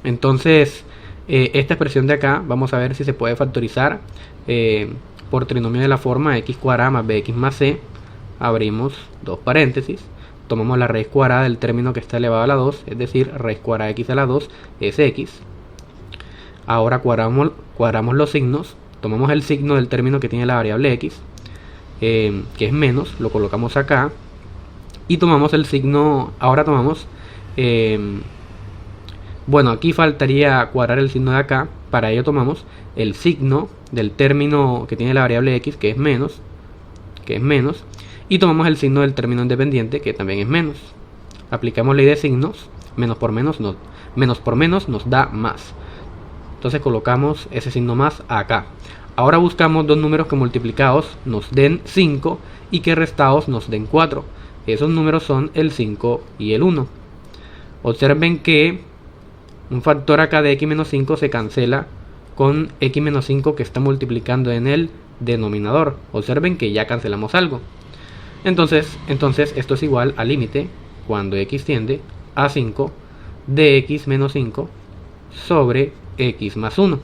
entonces esta expresión de acá vamos a ver si se puede factorizar por trinomio de la forma x cuadrada más bx más c. Abrimos dos paréntesis, tomamos la raíz cuadrada del término que está elevado a la 2, es decir, raíz cuadrada de x a la 2 es x. Ahora cuadramos los signos, tomamos el signo del término que tiene la variable x, que es menos, lo colocamos acá, y tomamos el signo, bueno, aquí faltaría cuadrar el signo de acá. Para ello tomamos el signo del término que tiene la variable x, que es menos, y tomamos el signo del término independiente, que también es menos. Aplicamos ley de signos, menos por menos nos da más. Entonces colocamos ese signo más acá. Ahora buscamos dos números que multiplicados nos den 5 y que restados nos den 4. Esos números son el 5 y el 1. Observen que un factor acá de x menos 5 se cancela con x menos 5 que está multiplicando en el denominador. Observen que ya cancelamos algo. Entonces esto es igual al límite cuando x tiende a 5 de x menos 5 sobre x más 1.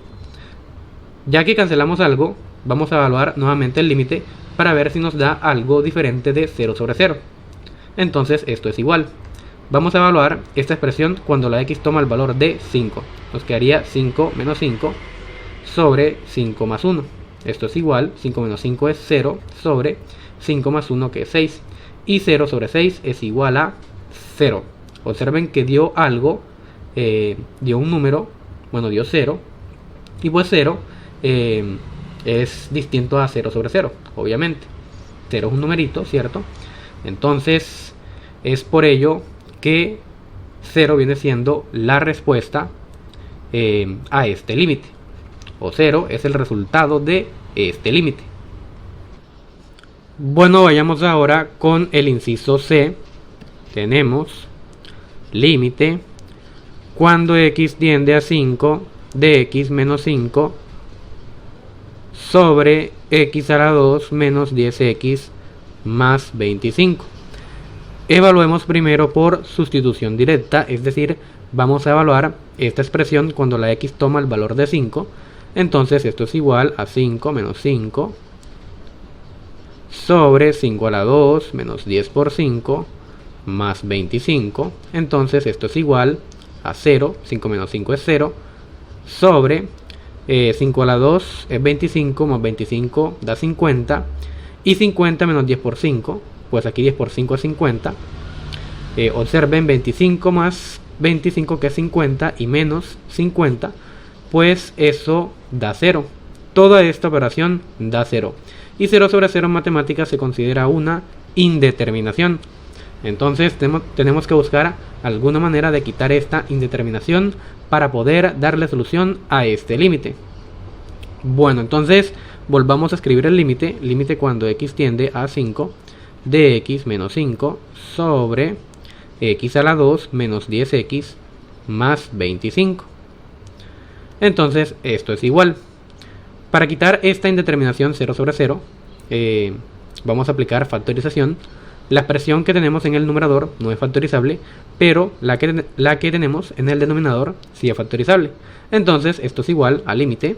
Ya que cancelamos algo, vamos a evaluar nuevamente el límite para ver si nos da algo diferente de 0 sobre 0. Entonces esto es igual. Vamos a evaluar esta expresión cuando la x toma el valor de 5. Nos quedaría 5 menos 5 sobre 5 más 1. Esto es igual, 5 menos 5 es 0 sobre 5 más 1 que es 6. Y 0 sobre 6 es igual a 0. Observen que dio algo, dio un número, bueno, dio 0. Y pues 0 es distinto a 0 sobre 0, obviamente. 0 es un numerito, ¿cierto? Entonces es por ello que 0 viene siendo la respuesta a este límite. O 0 es el resultado de este límite. Bueno, vayamos ahora con el inciso C. Tenemos límite cuando x tiende a 5 de x menos 5 sobre x a la 2 menos 10x más 25. Evaluemos primero por sustitución directa, es decir, vamos a evaluar esta expresión cuando la x toma el valor de 5. Entonces esto es igual a 5 menos 5 sobre 5 a la 2 menos 10 por 5 más 25. Entonces esto es igual a 0, 5 menos 5 es 0, sobre 5 a la 2 es 25 más 25 da 50. Y 50 menos 10 por 5, pues aquí 10 por 5 es 50. Observen 25 más 25 que es 50 y menos 50, pues eso da 0. Toda esta operación da 0. Y 0 sobre 0 en matemáticas se considera una indeterminación. Entonces tenemos que buscar alguna manera de quitar esta indeterminación para poder darle solución a este límite. Bueno, entonces volvamos a escribir el límite. Límite cuando x tiende a 5 de x menos 5 sobre x a la 2 menos 10x más 25. Entonces esto es igual. Para quitar esta indeterminación 0 sobre 0, vamos a aplicar factorización. La expresión que tenemos en el numerador no es factorizable, pero la que tenemos en el denominador sí es factorizable. Entonces esto es igual a límite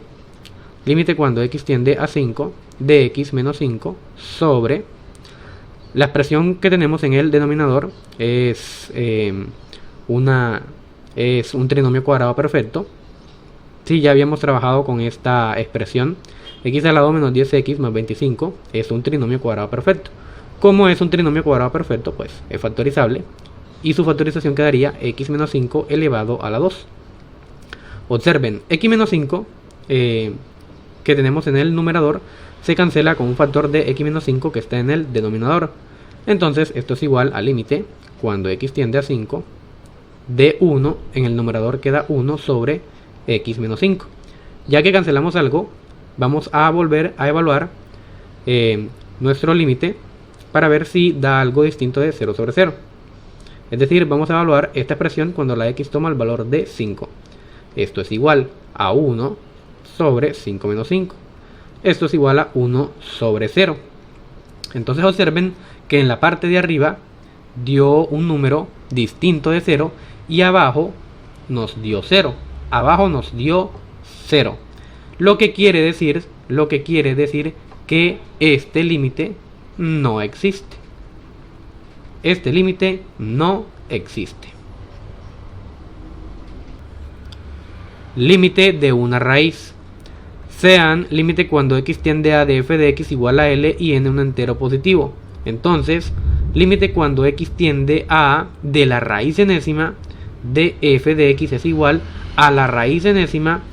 cuando x tiende a 5 de x menos 5 sobre la expresión que tenemos en el denominador es un trinomio cuadrado perfecto. Sí, ya habíamos trabajado con esta expresión. X al lado menos 10x más 25 es un trinomio cuadrado perfecto. Como es un trinomio cuadrado perfecto, pues es factorizable. Y su factorización quedaría x menos 5 elevado a la 2. Observen, x menos 5 que tenemos en el numerador se cancela con un factor de x menos 5 que está en el denominador. Entonces esto es igual al límite cuando x tiende a 5 de 1, en el numerador queda 1 sobre x menos 5. Ya que cancelamos algo, vamos a volver a evaluar nuestro límite para ver si da algo distinto de 0 sobre 0. Es decir, vamos a evaluar esta expresión cuando la x toma el valor de 5. Esto es igual a 1 sobre 5 menos 5. Esto es igual a 1 sobre 0. Entonces observen que en la parte de arriba dio un número distinto de 0 y abajo nos dio 0. Abajo nos dio 0. Lo que quiere decir que este límite no existe. Este límite no existe. Límite de una raíz. Sean límite cuando x tiende a df de x igual a L y n un entero positivo. Entonces, límite cuando x tiende a de la raíz enésima de f de x es igual a la raíz enésima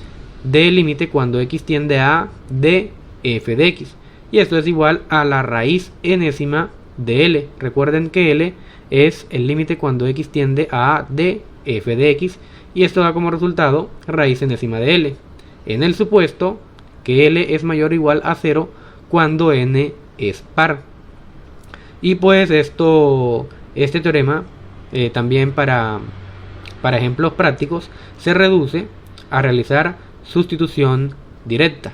del límite cuando x tiende a de f de x. Y esto es igual a la raíz enésima de L. Recuerden que L es el límite cuando x tiende a de f de x. Y esto da como resultado raíz enésima de L. En el supuesto que L es mayor o igual a 0 cuando n es par. Y pues este teorema también para ejemplos prácticos se reduce a realizar sustitución directa.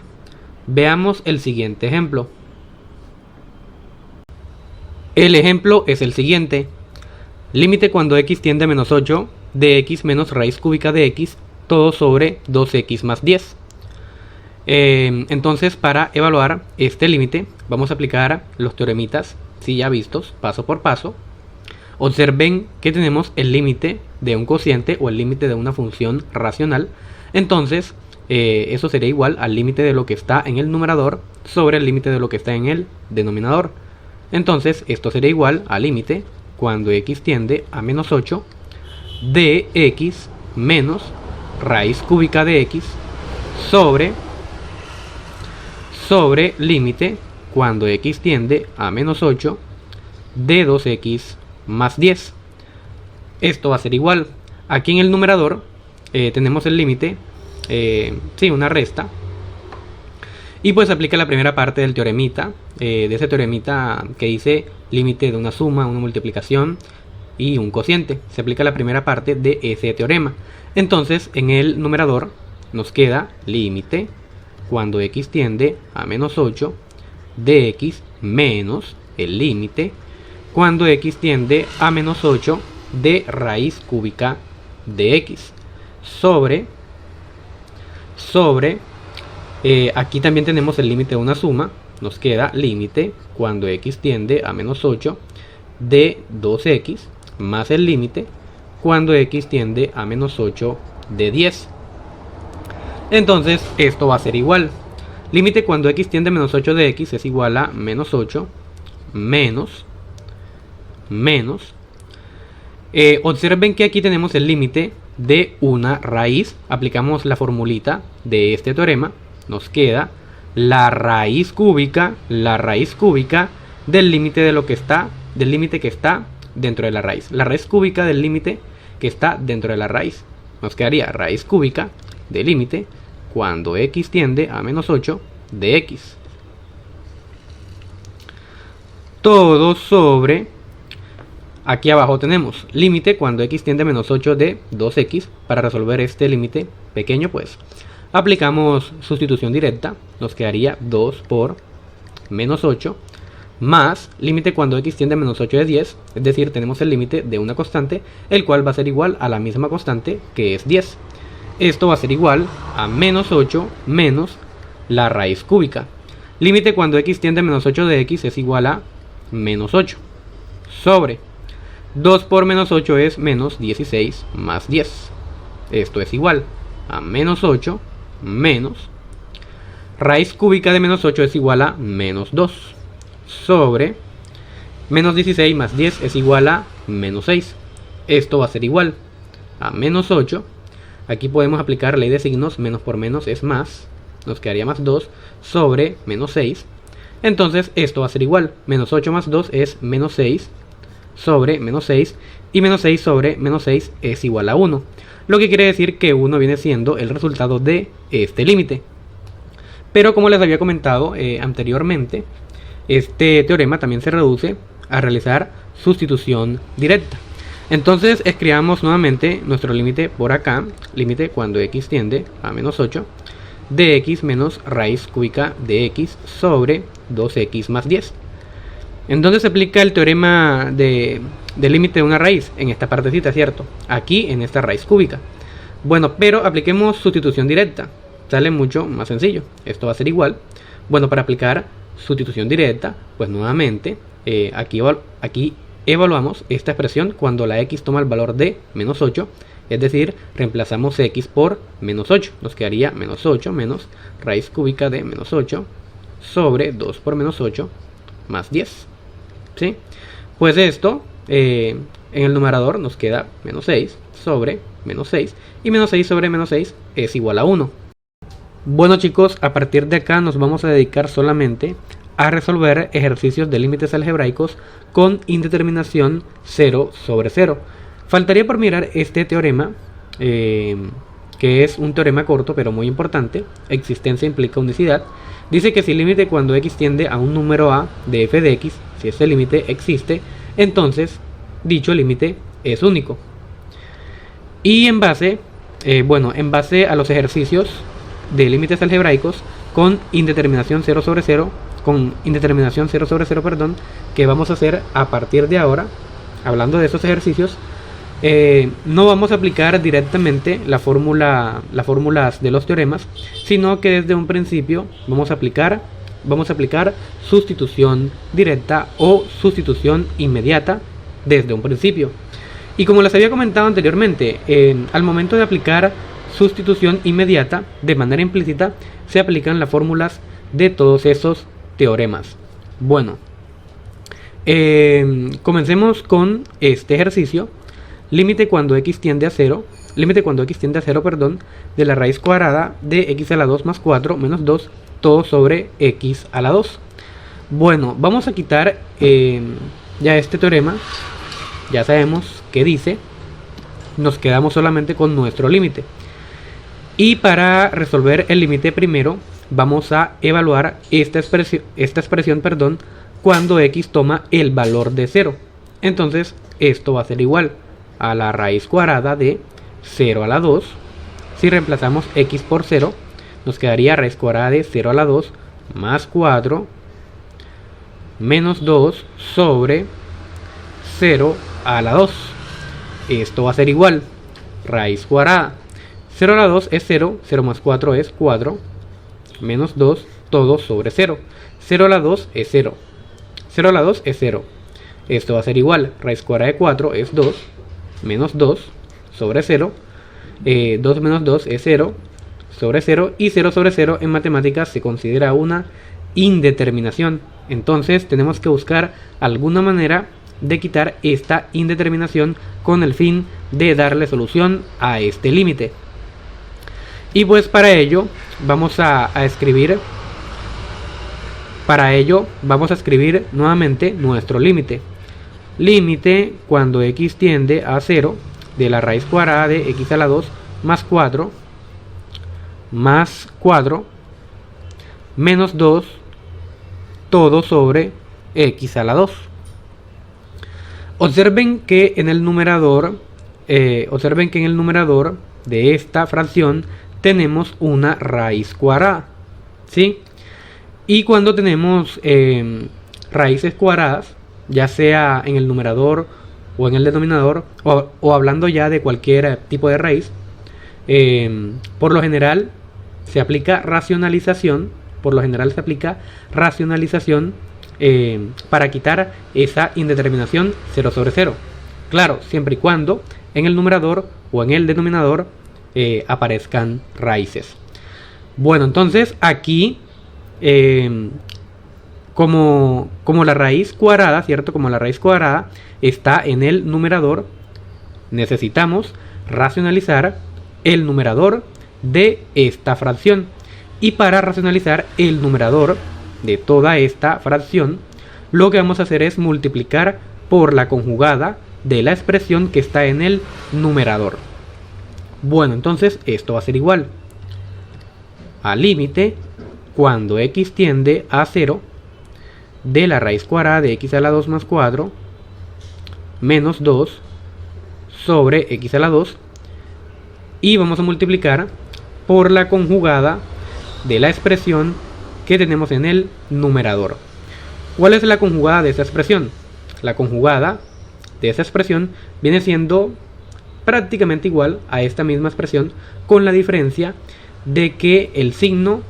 Veamos el siguiente ejemplo. El ejemplo es el siguiente. Límite cuando x tiende a menos 8 de x menos raíz cúbica de x, todo sobre 2x más 10. Entonces, para evaluar este límite, vamos a aplicar los teoremitas, si ya vistos, paso por paso. Observen que tenemos el límite de un cociente o el límite de una función racional. Entonces, eso sería igual al límite de lo que está en el numerador sobre el límite de lo que está en el denominador. Entonces, esto sería igual al límite cuando x tiende a menos 8 de x menos raíz cúbica de x sobre límite cuando x tiende a menos 8 de 2x más 10. Esto va a ser igual. Aquí en el numerador tenemos el límite, una resta. Y pues aplica la primera parte del teoremita, de ese teoremita que dice límite de una suma, una multiplicación y un cociente. Se aplica la primera parte de ese teorema. Entonces en el numerador nos queda límite cuando x tiende a menos 8 de x menos el límite cuando x tiende a menos 8 de raíz cúbica de x sobre aquí también tenemos el límite de una suma. Nos queda límite cuando x tiende a menos 8 de 2x más el límite cuando x tiende a menos 8 de 10. Entonces esto va a ser igual. Límite cuando x tiende a menos 8 de x es igual a menos 8 menos. Observen que aquí tenemos el límite de una raíz. Aplicamos la formulita de este teorema. Nos queda la raíz cúbica del límite de lo que está, del límite que está dentro de la raíz. La raíz cúbica del límite que está dentro de la raíz. Nos quedaría raíz cúbica del límite cuando x tiende a menos 8 de x. Todo sobre, aquí abajo tenemos límite cuando x tiende a menos 8 de 2x. Para resolver este límite pequeño, pues aplicamos sustitución directa. Nos quedaría 2 por menos 8 más límite cuando x tiende a menos 8 de 10. Es decir, tenemos el límite de una constante, el cual va a ser igual a la misma constante que es 10. Esto va a ser igual a menos 8 menos la raíz cúbica. Límite cuando x tiende a menos 8 de x es igual a menos 8 sobre 2 por menos 8 es menos 16 más 10. Esto es igual a menos 8 menos raíz cúbica de menos 8 es igual a menos 2 sobre menos 16 más 10 es igual a menos 6. Esto va a ser igual a menos 8. Aquí podemos aplicar ley de signos, menos por menos es más, nos quedaría más 2 sobre menos 6. Entonces esto va a ser igual, menos 8 más 2 es menos 6 sobre menos 6, y menos 6 sobre menos 6 es igual a 1. Lo que quiere decir que 1 viene siendo el resultado de este límite. Pero como les había comentado anteriormente, este teorema también se reduce a realizar sustitución directa. Entonces escribamos nuevamente nuestro límite por acá, límite cuando x tiende a menos 8 de x menos raíz cúbica de x sobre 2x más 10. Entonces se aplica el teorema del límite de una raíz en esta partecita, ¿cierto? Aquí en esta raíz cúbica. Bueno, pero apliquemos sustitución directa. Sale mucho más sencillo. Esto va a ser igual. Bueno, para aplicar sustitución directa, pues nuevamente aquí evaluamos esta expresión cuando la x toma el valor de menos 8. Es decir, reemplazamos x por menos 8. Nos quedaría menos 8 menos raíz cúbica de menos 8 sobre 2 por menos 8 más 10. ¿Sí? Pues esto, en el numerador nos queda menos 6 sobre menos 6. Y menos 6 sobre menos 6 es igual a 1. Bueno chicos, a partir de acá nos vamos a dedicar solamente a resolver ejercicios de límites algebraicos con indeterminación 0 sobre 0. Faltaría por mirar este teorema, que es un teorema corto pero muy importante. Existencia implica unicidad. Dice que si el límite cuando x tiende a un número a de f de x, si ese límite existe, entonces dicho límite es único. Y en base a los ejercicios de límites algebraicos con indeterminación 0 sobre 0, perdón, que vamos a hacer a partir de ahora. Hablando de esos ejercicios, no vamos a aplicar directamente las fórmulas de los teoremas, sino que desde un principio vamos a aplicar sustitución directa o sustitución inmediata desde un principio. Y como les había comentado anteriormente, al momento de aplicar sustitución inmediata de manera implícita se aplican las fórmulas de todos esos teoremas. Bueno, comencemos con este ejercicio. Límite cuando x tiende a 0, de la raíz cuadrada de x a la 2 más 4 menos 2, todo sobre x a la 2. Bueno, vamos a quitar ya este teorema. Ya sabemos qué dice. Nos quedamos solamente con nuestro límite. Y para resolver el límite primero, vamos a evaluar esta expresión, cuando x toma el valor de 0. Entonces, esto va a ser igual a la raíz cuadrada de 0 a la 2. Si reemplazamos x por 0, nos quedaría raíz cuadrada de 0 a la 2 más 4 menos 2 sobre 0 a la 2. Esto va a ser igual raíz cuadrada. 0 a la 2 es 0, 0 más 4 es 4, menos 2, todo sobre 0. 0 a la 2 es 0. 0 a la 2 es 0. Esto va a ser igual, raíz cuadrada de 4 es 2, menos 2 sobre 0. 2 menos 2 es 0 sobre 0. Y 0 sobre 0 en matemáticas se considera una indeterminación. Entonces tenemos que buscar alguna manera de quitar esta indeterminación con el fin de darle solución a este límite. Y pues para ello vamos a escribir nuevamente nuestro límite. Límite cuando x tiende a 0 de la raíz cuadrada de x a la 2 más 4 menos 2, todo sobre x a la 2. Observen que en el numerador de esta fracción tenemos una raíz cuadrada, ¿sí? Y cuando tenemos raíces cuadradas, ya sea en el numerador o en el denominador, o hablando ya de cualquier tipo de raíz, por lo general se aplica racionalización. Para quitar esa indeterminación 0 sobre 0. Claro, siempre y cuando en el numerador o en el denominador aparezcan raíces. Bueno, entonces aquí como la raíz cuadrada, ¿cierto? Como la raíz cuadrada está en el numerador, necesitamos racionalizar el numerador de esta fracción. Y para racionalizar el numerador de toda esta fracción, lo que vamos a hacer es multiplicar por la conjugada de la expresión que está en el numerador. Bueno, entonces esto va a ser igual al límite cuando x tiende a 0 de la raíz cuadrada de x a la 2 más 4 menos 2 sobre x a la 2, y vamos a multiplicar por la conjugada de la expresión que tenemos en el numerador. ¿Cuál es la conjugada de esa expresión? La conjugada de esa expresión viene siendo prácticamente igual a esta misma expresión, con la diferencia de que el signo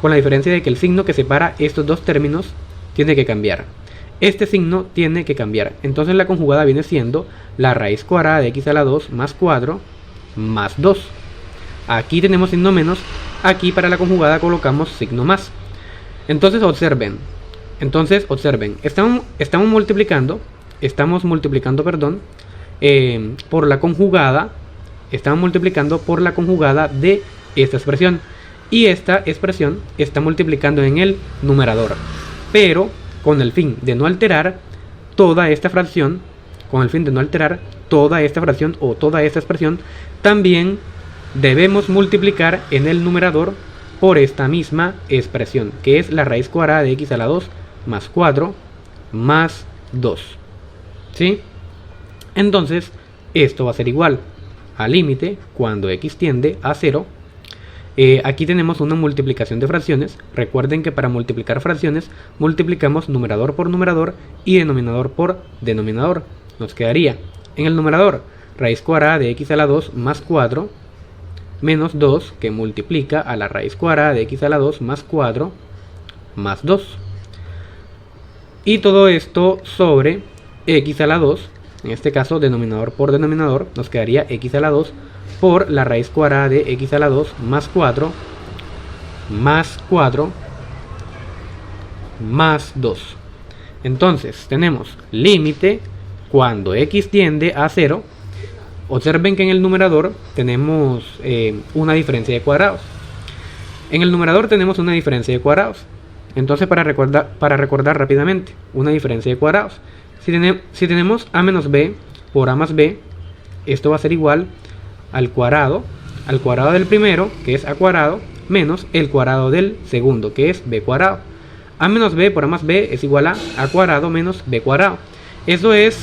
que separa estos dos términos tiene que cambiar. Este signo tiene que cambiar. Entonces la conjugada viene siendo la raíz cuadrada de x a la 2 más 4 más 2. Aquí tenemos signo menos. Aquí para la conjugada colocamos signo más. Entonces observen. Estamos multiplicando, por la conjugada. Estamos multiplicando por la conjugada de esta expresión. Y esta expresión está multiplicando en el numerador. Pero con el fin de no alterar toda esta fracción, o toda esta expresión, también debemos multiplicar en el numerador por esta misma expresión, que es la raíz cuadrada de x a la 2 más 4 más 2. ¿Sí? Entonces, esto va a ser igual al límite cuando x tiende a 0 Aquí tenemos una multiplicación de fracciones. Recuerden que para multiplicar fracciones multiplicamos numerador por numerador y denominador por denominador. Nos quedaría en el numerador raíz cuadrada de x a la 2 más 4 menos 2, que multiplica a la raíz cuadrada de x a la 2 más 4 más 2. Y todo esto sobre x a la 2, en este caso denominador por denominador, nos quedaría x a la 2 por la raíz cuadrada de x a la 2 más 4 más 4 más 2. Entonces tenemos límite cuando x tiende a 0. Observen que en el numerador tenemos una diferencia de cuadrados. En el numerador tenemos una diferencia de cuadrados. Entonces para recordar rápidamente, una diferencia de cuadrados. Si tenemos a menos b por a más b, esto va a ser igual al cuadrado del primero, que es a cuadrado, menos el cuadrado del segundo, que es b cuadrado. A menos b por a más b es igual a cuadrado menos b cuadrado. Eso es,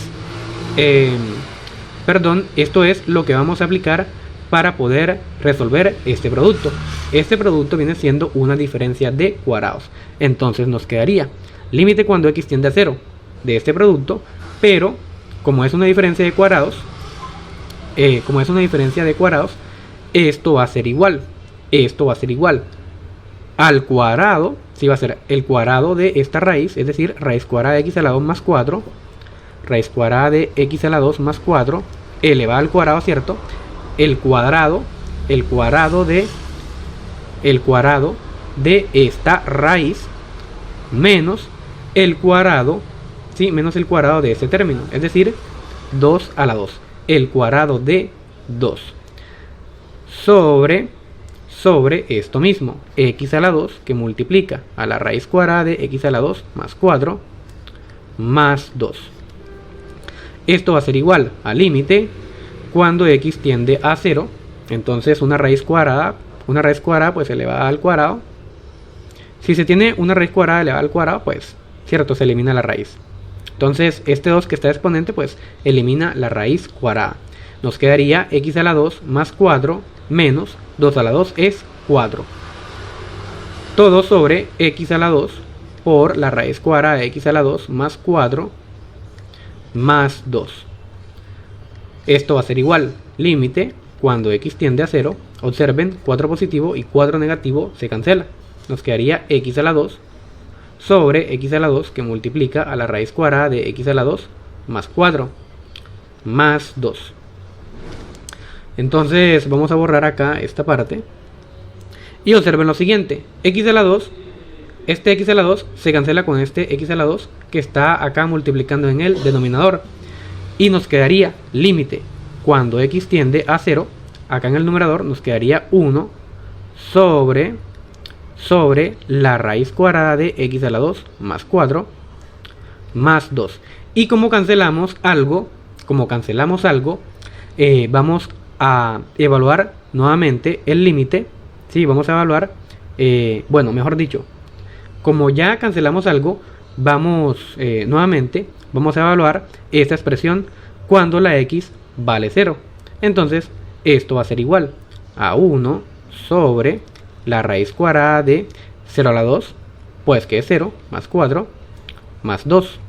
esto es lo que vamos a aplicar para poder resolver este producto. Este producto viene siendo una diferencia de cuadrados. Entonces nos quedaría límite cuando x tiende a 0 de este producto, pero como es una diferencia de cuadrados, esto va a ser igual. Esto va a ser igual al cuadrado, si va a ser el cuadrado de esta raíz, es decir, raíz cuadrada de x a la 2 más 4, raíz cuadrada de x a la 2 más 4, elevada al cuadrado, ¿cierto? El cuadrado de esta raíz menos el cuadrado, ¿sí? Menos el cuadrado de este término, es decir, 2 a la 2. El cuadrado de 2 sobre esto mismo, x a la 2, que multiplica a la raíz cuadrada de x a la 2 más 4 más 2. Esto va a ser igual al límite cuando x tiende a 0. Entonces una raíz cuadrada pues elevada al cuadrado. Si se tiene una raíz cuadrada elevada al cuadrado, pues cierto, se elimina la raíz. Entonces este 2 que está exponente pues elimina la raíz cuadrada. Nos quedaría x a la 2 más 4 menos 2 a la 2 es 4. Todo sobre x a la 2 por la raíz cuadrada de x a la 2 más 4 más 2. Esto va a ser igual límite cuando x tiende a 0. Observen, 4 positivo y 4 negativo se cancela. Nos quedaría x a la 2 sobre x a la 2, que multiplica a la raíz cuadrada de x a la 2 más 4 más 2. Entonces vamos a borrar acá esta parte y observen lo siguiente: x a la 2, este x a la 2 se cancela con este x a la 2 que está acá multiplicando en el denominador, y nos quedaría límite cuando x tiende a 0. Acá en el numerador nos quedaría 1 sobre la raíz cuadrada de x a la 2 más 4 más 2. Y como cancelamos algo, vamos a evaluar nuevamente el límite. Sí, vamos a evaluar, bueno, mejor dicho, como ya cancelamos algo, nuevamente vamos a evaluar esta expresión cuando la x vale 0. Entonces esto va a ser igual a 1 sobre la raíz cuadrada de 0 a la 2, pues que es 0, más 4, más 2.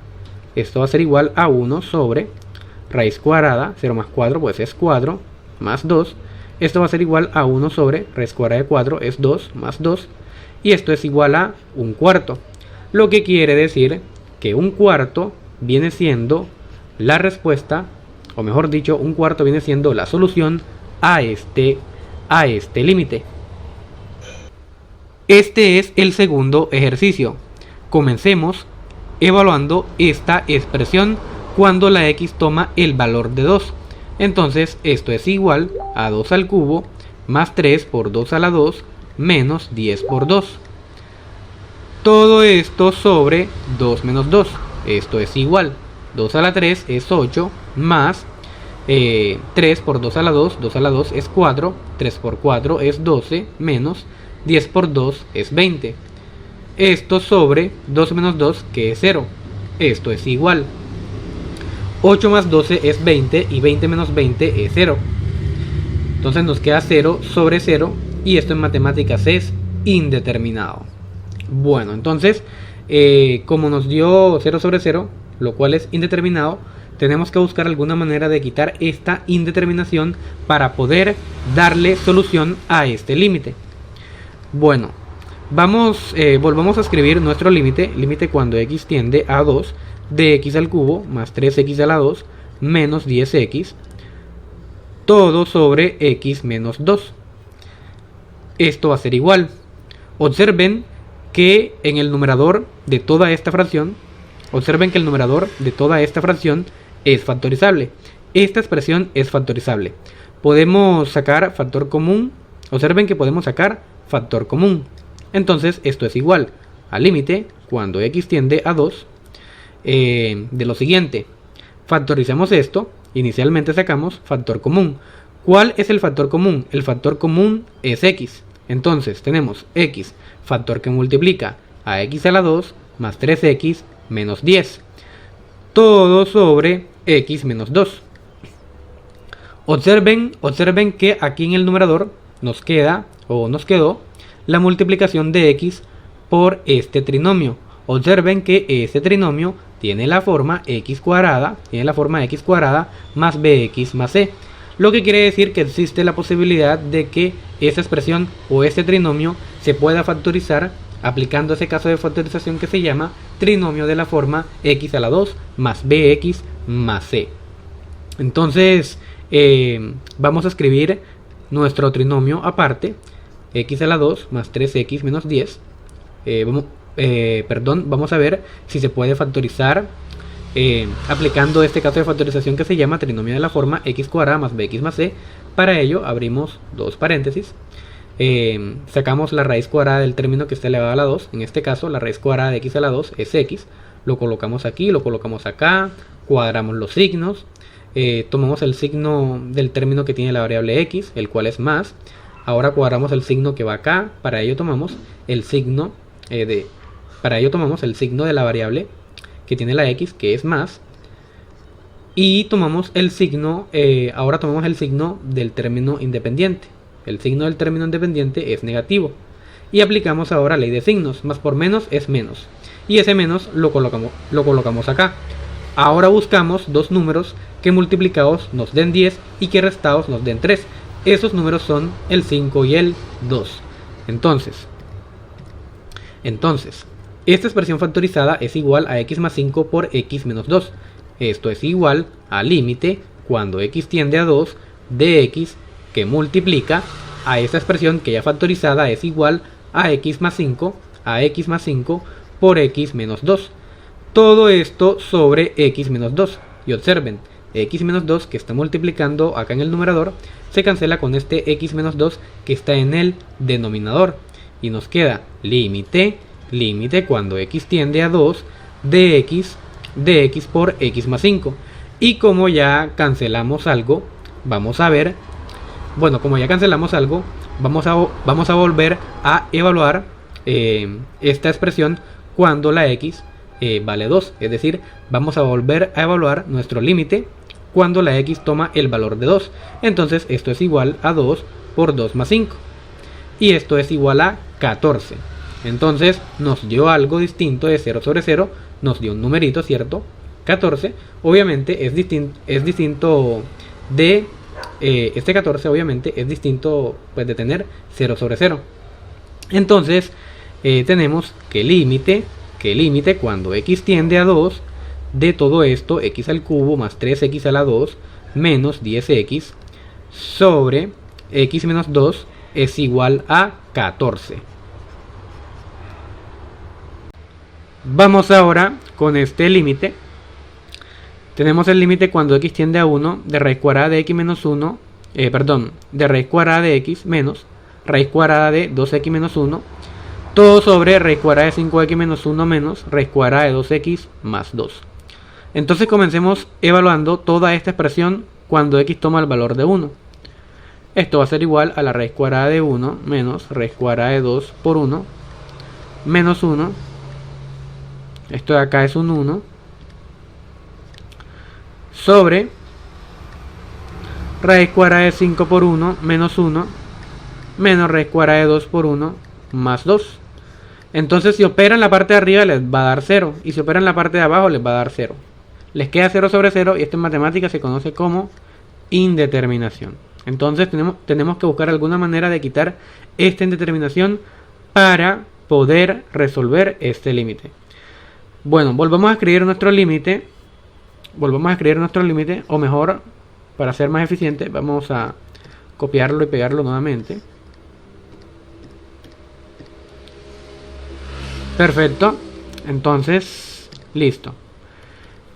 Esto va a ser igual a 1 sobre raíz cuadrada, 0 más 4, pues es 4, más 2. Esto va a ser igual a 1 sobre raíz cuadrada de 4, es 2, más 2. Y esto es igual a 1/4. Lo que quiere decir que 1/4 viene siendo la respuesta, o mejor dicho, 1/4 viene siendo la solución a este límite. Este es el segundo ejercicio. Comencemos evaluando esta expresión cuando la x toma el valor de 2. Entonces esto es igual a 2 al cubo más 3 por 2 a la 2 menos 10 por 2. Todo esto sobre 2 menos 2. Esto es igual. 2 a la 3 es 8 más 3 por 2 a la 2. 2 a la 2 es 4. 3 por 4 es 12 menos 10 por 2 es 20. Esto sobre 2 menos 2, que es 0. Esto es igual. 8 más 12 es 20 y 20 menos 20 es 0. Entonces nos queda 0 sobre 0, y esto en matemáticas es indeterminado. Bueno, entonces, como nos dio 0 sobre 0, lo cual es indeterminado, tenemos que buscar alguna manera de quitar esta indeterminación para poder darle solución a este límite. Bueno, volvamos a escribir nuestro límite cuando x tiende a 2 de x al cubo más 3x a la 2 menos 10x, todo sobre x menos 2. Esto va a ser igual. Observen que en el numerador de toda esta fracción, es factorizable. Esta expresión es factorizable. Podemos sacar factor común. Observen que podemos sacar factor común. Entonces esto es igual al límite cuando x tiende a 2 de lo siguiente. Factorizamos esto. Inicialmente sacamos factor común. ¿Cuál es el factor común? El factor común es x. Entonces tenemos x, factor que multiplica a x a la 2 más 3x menos 10. Todo sobre x menos 2. Observen que aquí en el numerador nos quedó la multiplicación de x por este trinomio. Observen que este trinomio tiene la forma x cuadrada más bx más c. Lo que quiere decir que existe la posibilidad de que esta expresión o este trinomio se pueda factorizar aplicando ese caso de factorización que se llama trinomio de la forma x a la 2 más bx más c. Entonces vamos a escribir nuestro trinomio aparte, x a la 2 más 3x menos 10. Vamos a ver si se puede factorizar aplicando este caso de factorización que se llama trinomio de la forma x cuadrada más bx más c. Para ello abrimos dos paréntesis, sacamos la raíz cuadrada del término que está elevado a la 2. En este caso la raíz cuadrada de x a la 2 es x. Lo colocamos aquí, lo colocamos acá, cuadramos los signos, tomamos el signo del término que tiene la variable x, el cual es más. Ahora cuadramos el signo que va acá. Para ello tomamos el signo de la variable que tiene la x, que es más, y tomamos el signo, ahora tomamos el signo del término independiente. El signo del término independiente es negativo, y aplicamos ahora ley de signos, más por menos es menos, y ese menos lo colocamos acá. Ahora buscamos dos números que multiplicados nos den 10 y que restados nos den 3. Esos números son el 5 y el 2. Entonces, esta expresión factorizada es igual a x más 5 por x menos 2. Esto es igual al límite cuando x tiende a 2 de x que multiplica a esta expresión que ya factorizada es igual a x más 5 por x menos 2. Todo esto sobre x menos 2. Y observen, x menos 2 que está multiplicando acá en el numerador se cancela con este x menos 2 que está en el denominador. Y nos queda límite cuando x tiende a 2 de x por x más 5. Y como ya cancelamos algo, vamos a volver a evaluar esta expresión cuando la x vale 2. Es decir, vamos a volver a evaluar nuestro límite cuando la x toma el valor de 2. Entonces esto es igual a 2 por 2 más 5. Y esto es igual a 14. Entonces nos dio algo distinto de 0 sobre 0. Nos dio un numerito, ¿cierto? 14. Obviamente es distinto de... este 14 obviamente es distinto pues, de tener 0 sobre 0. Entonces tenemos que límite cuando x tiende a 2 de todo esto, x al cubo más 3x a la 2 menos 10x sobre x menos 2 es igual a 14. Vamos ahora con este límite. Tenemos el límite cuando x tiende a 1 de raíz cuadrada de x menos 1, de raíz cuadrada de x menos raíz cuadrada de 2x menos 1, todo sobre raíz cuadrada de 5x menos 1 menos raíz cuadrada de 2x más 2. Entonces comencemos evaluando toda esta expresión cuando x toma el valor de 1. Esto va a ser igual a la raíz cuadrada de 1 menos raíz cuadrada de 2 por 1 menos 1. Esto de acá es un 1 sobre raíz cuadrada de 5 por 1 menos 1 menos raíz cuadrada de 2 por 1 más 2. Entonces si operan en la parte de arriba les va a dar 0 y si operan en la parte de abajo les va a dar 0. Les queda 0 sobre 0 y esto en matemáticas se conoce como indeterminación. Entonces tenemos que buscar alguna manera de quitar esta indeterminación para poder resolver este límite. Bueno, volvamos a escribir nuestro límite. O mejor, para ser más eficiente, vamos a copiarlo y pegarlo nuevamente. Perfecto. Entonces, listo.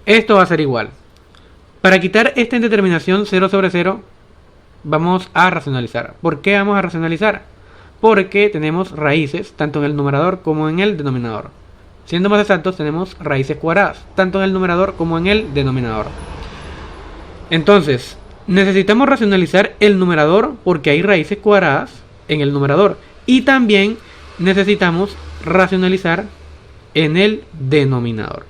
Esto va a ser igual. Para quitar esta indeterminación 0 sobre 0, vamos a racionalizar. ¿Por qué vamos a racionalizar? Porque tenemos raíces tanto en el numerador como en el denominador. Siendo más exactos, tenemos raíces cuadradas, tanto en el numerador como en el denominador. Entonces, necesitamos racionalizar el numerador porque hay raíces cuadradas en el numerador. Y también necesitamos racionalizar en el denominador,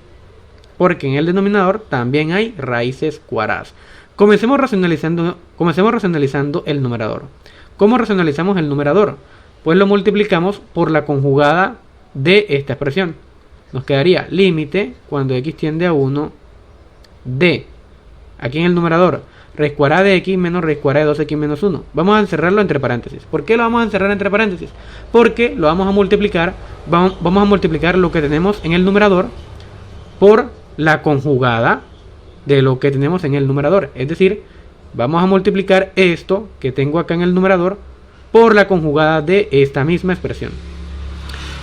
porque en el denominador también hay raíces cuadradas. Comencemos racionalizando el numerador. ¿Cómo racionalizamos el numerador? Pues lo multiplicamos por la conjugada de esta expresión. Nos quedaría límite cuando x tiende a 1 de, aquí en el numerador, raíz cuadrada de x menos raíz cuadrada de 2x menos 1. Vamos a encerrarlo entre paréntesis. ¿Por qué lo vamos a encerrar entre paréntesis? Porque lo vamos a multiplicar, vamos a multiplicar lo que tenemos en el numerador por la conjugada de lo que tenemos en el numerador. Es decir, vamos a multiplicar esto que tengo acá en el numerador por la conjugada de esta misma expresión.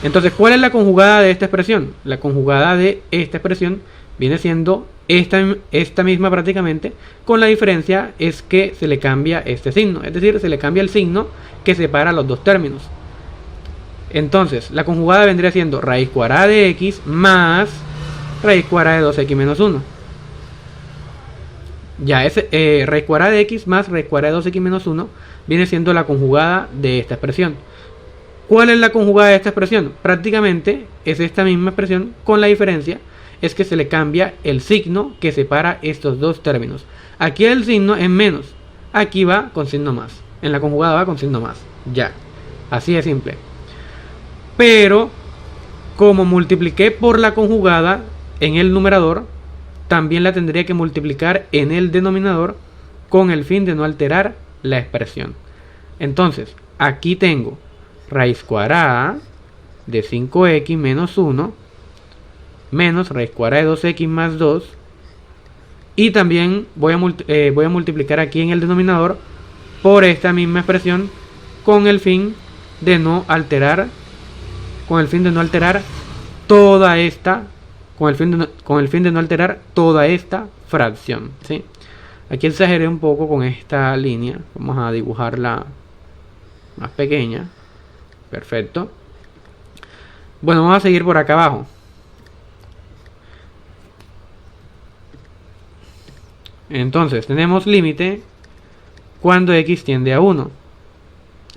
Entonces, ¿cuál es la conjugada de esta expresión? La conjugada de esta expresión viene siendo esta misma prácticamente, con la diferencia es que se le cambia este signo, es decir, se le cambia el signo que separa los dos términos. Entonces, la conjugada vendría siendo raíz cuadrada de x más raíz cuadrada de 2x menos 1. Ya es raíz cuadrada de x más raíz cuadrada de 2x menos 1 viene siendo la conjugada de esta expresión. ¿Cuál es la conjugada de esta expresión? Prácticamente es esta misma expresión, con la diferencia es que se le cambia el signo que separa estos dos términos. Aquí el signo es menos, aquí va con signo más. En la conjugada va con signo más. Ya, así de simple. Pero como multipliqué por la conjugada en el numerador, también la tendría que multiplicar en el denominador con el fin de no alterar la expresión. Entonces, aquí tengo raíz cuadrada de 5x menos 1 menos raíz cuadrada de 2x más 2, y también voy a multiplicar aquí en el denominador por esta misma expresión con el fin de no alterar toda esta fracción, ¿sí? Aquí exageré un poco con esta línea, vamos a dibujarla más pequeña. Perfecto. Bueno, vamos a seguir por acá abajo. Entonces, tenemos límite cuando x tiende a 1.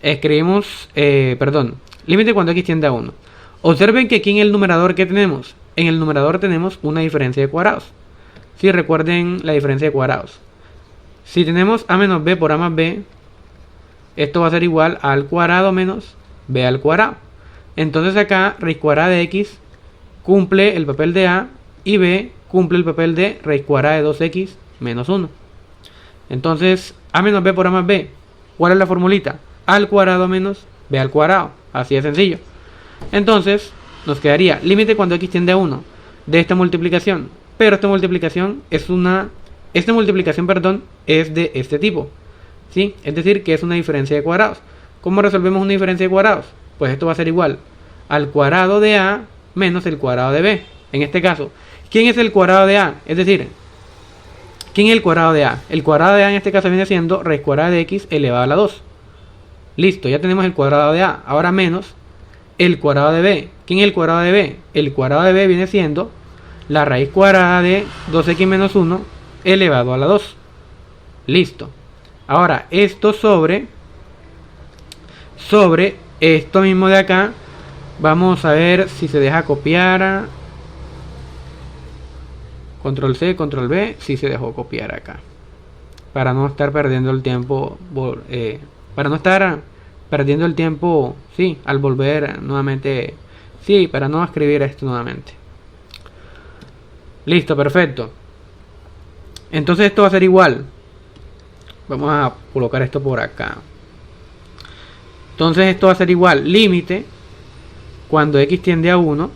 Escribimos, límite cuando x tiende a 1. Observen que aquí en el numerador, ¿qué tenemos? En el numerador tenemos una diferencia de cuadrados. Si recuerden la diferencia de cuadrados. Si tenemos a menos b por a más b, esto va a ser igual a al cuadrado menos b al cuadrado. Entonces acá raíz cuadrada de x cumple el papel de a y b cumple el papel de raíz cuadrada de 2x menos 1. Entonces a menos b por a más b, ¿cuál es la formulita? A al cuadrado menos b al cuadrado. Así de sencillo. Entonces nos quedaría límite cuando x tiende a 1 de esta multiplicación. Pero esta multiplicación es de este tipo, ¿sí? Es decir, que es una diferencia de cuadrados. ¿Cómo resolvemos una diferencia de cuadrados? Pues esto va a ser igual al cuadrado de a menos el cuadrado de b. En este caso, ¿quién es el cuadrado de a? Es decir, ¿quién es el cuadrado de a? El cuadrado de a en este caso viene siendo raíz cuadrada de x elevado a la 2. Listo, ya tenemos el cuadrado de a. Ahora menos el cuadrado de b. ¿Quién es el cuadrado de b? El cuadrado de b viene siendo la raíz cuadrada de 2x menos 1 elevado a la 2. Listo. Ahora, esto sobre esto mismo de acá, vamos a ver si se deja copiar. Control C, Control V, si se dejó perdiendo el tiempo, sí, al volver nuevamente, sí, para no escribir esto nuevamente. Listo, perfecto. Entonces esto va a ser igual. Vamos a colocar esto por acá. Entonces esto va a ser igual, límite, cuando x tiende a 1.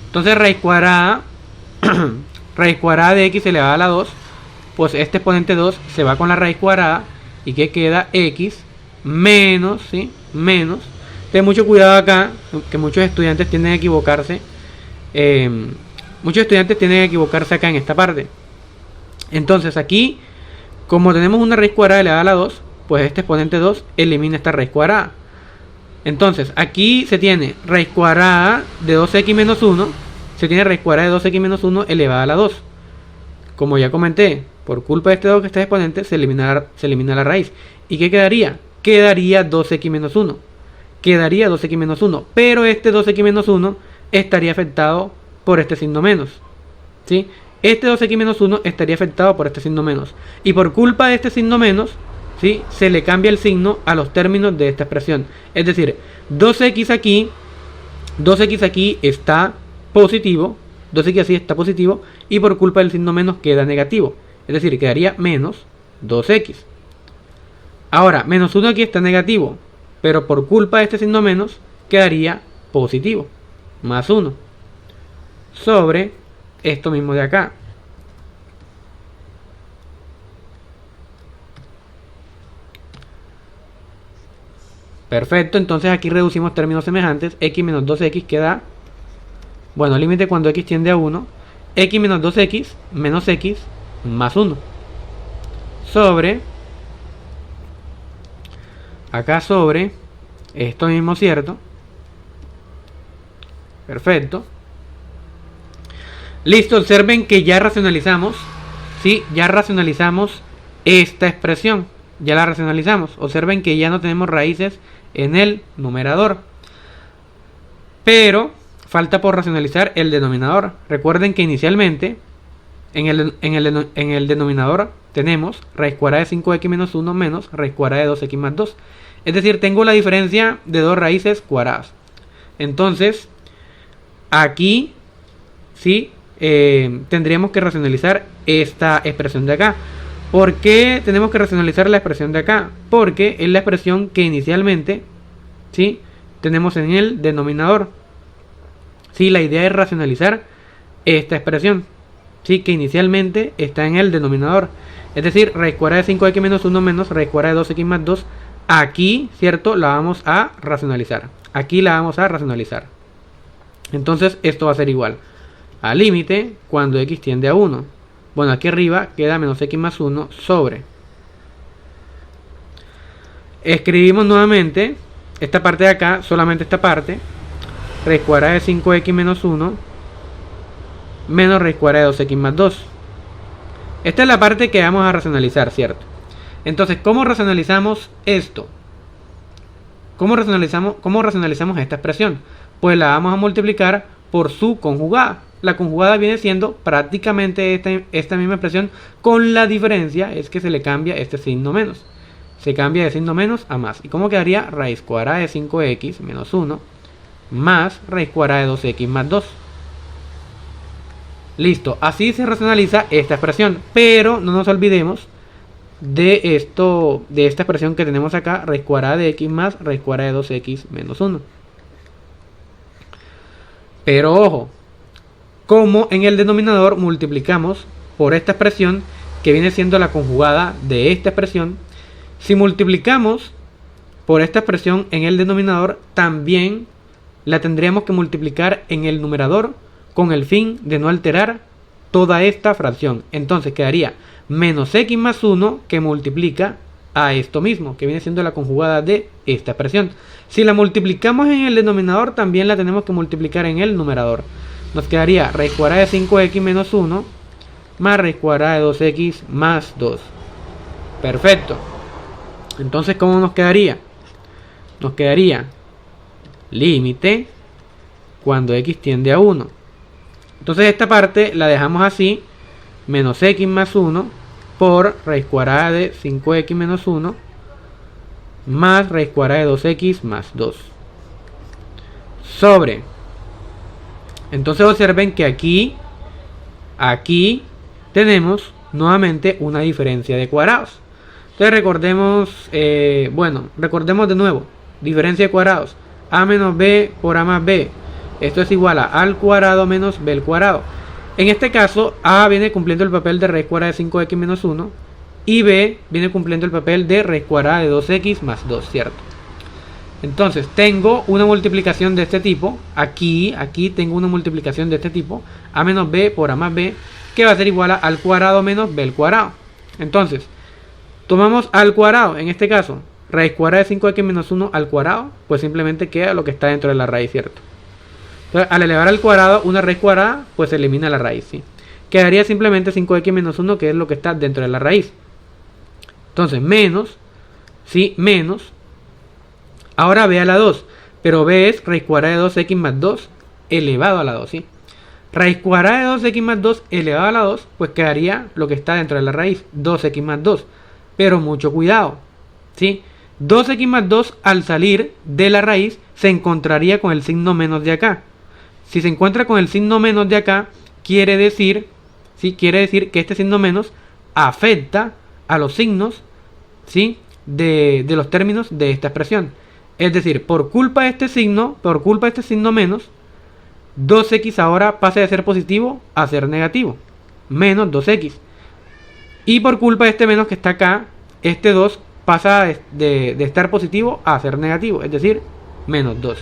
Entonces raíz cuadrada, raíz cuadrada de x elevada a la 2, pues este exponente 2 se va con la raíz cuadrada y que queda x menos, ¿sí? Menos. Ten mucho cuidado acá, que muchos estudiantes tienden a equivocarse. Muchos estudiantes tienden a equivocarse acá en esta parte. Entonces aquí, como tenemos una raíz cuadrada elevada a la 2, pues este exponente 2 elimina esta raíz cuadrada. Entonces aquí se tiene raíz cuadrada de 2x menos 1. Se tiene raíz cuadrada de 2x menos 1 elevada a la 2. Como ya comenté, por culpa de este 2 que está exponente, se elimina la raíz. ¿Y qué quedaría? Quedaría 2x menos 1. Quedaría 2x menos 1. Pero este 2x menos 1 estaría afectado por este signo menos. ¿Sí? Este 2x menos 1 estaría afectado por este signo menos. Y por culpa de este signo menos, ¿sí? Se le cambia el signo a los términos de esta expresión. Es decir, 2x aquí está positivo. 2x así está positivo. Y por culpa del signo menos queda negativo. Es decir, quedaría menos 2x. Ahora, menos 1 aquí está negativo. Pero por culpa de este signo menos quedaría positivo. Más 1. Sobre esto mismo de acá. Perfecto, entonces aquí reducimos términos semejantes. X menos 2x queda, bueno, límite cuando x tiende a 1. X menos 2x menos x más 1. Sobre, acá sobre, esto mismo, ¿cierto? Perfecto. Listo, observen que ya racionalizamos, ¿sí? Ya racionalizamos esta expresión. Ya la racionalizamos. Observen que ya no tenemos raíces en el numerador. Pero falta por racionalizar el denominador. Recuerden que inicialmente en el denominador tenemos raíz cuadrada de 5x menos 1 menos raíz cuadrada de 2x más 2. Es decir, tengo la diferencia de dos raíces cuadradas. Entonces, aquí sí tendríamos que racionalizar esta expresión de acá. ¿Por qué tenemos que racionalizar la expresión de acá? Porque es la expresión que inicialmente, ¿sí?, tenemos en el denominador. Sí, la idea es racionalizar esta expresión, ¿sí?, que inicialmente está en el denominador. Es decir, raíz cuadrada de 5x menos 1 menos raíz cuadrada de 2x más 2. Aquí, ¿cierto?, la vamos a racionalizar. Aquí la vamos a racionalizar. Entonces, esto va a ser igual a límite cuando x tiende a 1. Bueno, aquí arriba queda menos x más 1 sobre. Escribimos nuevamente esta parte de acá, solamente esta parte. Raíz cuadrada de 5x menos 1 menos raíz cuadrada de 2x más 2. Esta es la parte que vamos a racionalizar, ¿cierto? Entonces, ¿cómo racionalizamos esto? ¿Cómo racionalizamos esta expresión? Pues la vamos a multiplicar por su conjugada. La conjugada viene siendo prácticamente esta misma expresión, con la diferencia es que se le cambia este signo menos. Se cambia de signo menos a más. ¿Y cómo quedaría? Raíz cuadrada de 5x menos 1 más raíz cuadrada de 2x más 2. Listo, así se racionaliza esta expresión. Pero no nos olvidemos de esta expresión que tenemos acá, raíz cuadrada de x más raíz cuadrada de 2x menos 1. Pero ojo, como en el denominador multiplicamos por esta expresión que viene siendo la conjugada de esta expresión, si multiplicamos por esta expresión en el denominador, también la tendríamos que multiplicar en el numerador con el fin de no alterar toda esta fracción. Entonces quedaría menos x más 1 que multiplica a esto mismo, que viene siendo la conjugada de esta expresión. Si la multiplicamos en el denominador, también la tenemos que multiplicar en el numerador. Nos quedaría raíz cuadrada de 5x menos 1 más raíz cuadrada de 2x más 2. Perfecto. Entonces, ¿cómo nos quedaría? Nos quedaría límite cuando x tiende a 1. Entonces esta parte la dejamos así, menos x más 1 por raíz cuadrada de 5x menos 1 más raíz cuadrada de 2x más 2 sobre. Entonces observen que aquí tenemos nuevamente una diferencia de cuadrados. Entonces recordemos, recordemos de nuevo, diferencia de cuadrados, a menos b por a más b, esto es igual a al cuadrado menos b al cuadrado. En este caso, a viene cumpliendo el papel de raíz cuadrada de 5x menos 1 y b viene cumpliendo el papel de raíz cuadrada de 2x más 2, ¿cierto? Entonces tengo una multiplicación de este tipo, aquí tengo una multiplicación de este tipo, a menos b por a más b, que va a ser igual a al cuadrado menos b al cuadrado. Entonces, tomamos al cuadrado, en este caso, raíz cuadrada de 5x menos 1 al cuadrado, pues simplemente queda lo que está dentro de la raíz, ¿cierto? Entonces, al elevar al cuadrado una raíz cuadrada, pues se elimina la raíz, ¿sí? Quedaría simplemente 5x menos 1, que es lo que está dentro de la raíz. Entonces, menos, ¿sí? Menos. Ahora b a la 2, pero b es raíz cuadrada de 2x más 2 elevado a la 2, ¿sí? Raíz cuadrada de 2x más 2 elevado a la 2, pues quedaría lo que está dentro de la raíz, 2x más 2. Pero mucho cuidado, ¿sí? 2x más 2 al salir de la raíz se encontraría con el signo menos de acá. Si se encuentra con el signo menos de acá, quiere decir, ¿sí? Quiere decir que este signo menos afecta a los signos, ¿sí? de los términos de esta expresión. Es decir, por culpa de este signo menos, 2x ahora pasa de ser positivo a ser negativo, menos 2x. Y por culpa de este menos que está acá, este 2 pasa de estar positivo a ser negativo, es decir, menos 2.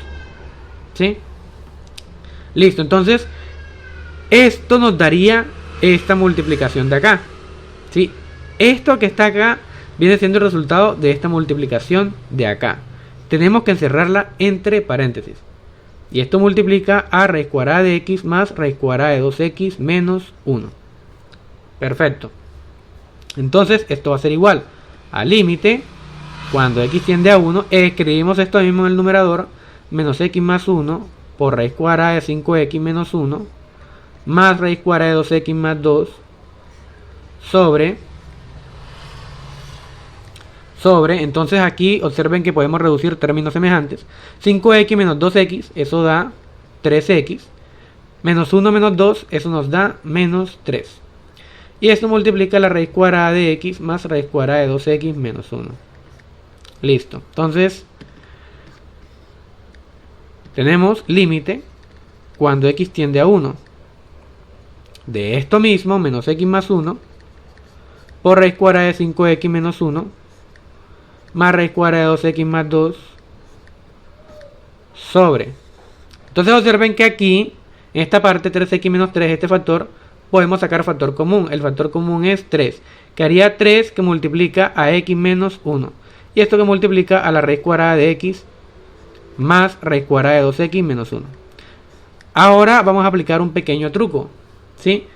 ¿Sí? Listo, entonces esto nos daría esta multiplicación de acá. ¿Sí? Esto que está acá viene siendo el resultado de esta multiplicación de acá. Tenemos que encerrarla entre paréntesis. Y esto multiplica a raíz cuadrada de x más raíz cuadrada de 2x menos 1. Perfecto. Entonces esto va a ser igual al límite, cuando x tiende a 1, escribimos esto mismo en el numerador, menos x más 1 por raíz cuadrada de 5x menos 1, más raíz cuadrada de 2x más 2, sobre, entonces aquí observen que podemos reducir términos semejantes, 5x menos 2x, eso da 3x, menos 1 menos 2, eso nos da menos 3. Y esto multiplica la raíz cuadrada de x más raíz cuadrada de 2x menos 1. Listo. Entonces, tenemos límite cuando x tiende a 1. De esto mismo, menos x más 1, por raíz cuadrada de 5x menos 1, más raíz cuadrada de 2x más 2, sobre. Entonces observen que aquí, en esta parte 3x menos 3, este factor, podemos sacar factor común. El factor común es 3, que haría 3 que multiplica a x menos 1. Y esto que multiplica a la raíz cuadrada de x más raíz cuadrada de 2x menos 1. Ahora vamos a aplicar un pequeño truco, ¿sí?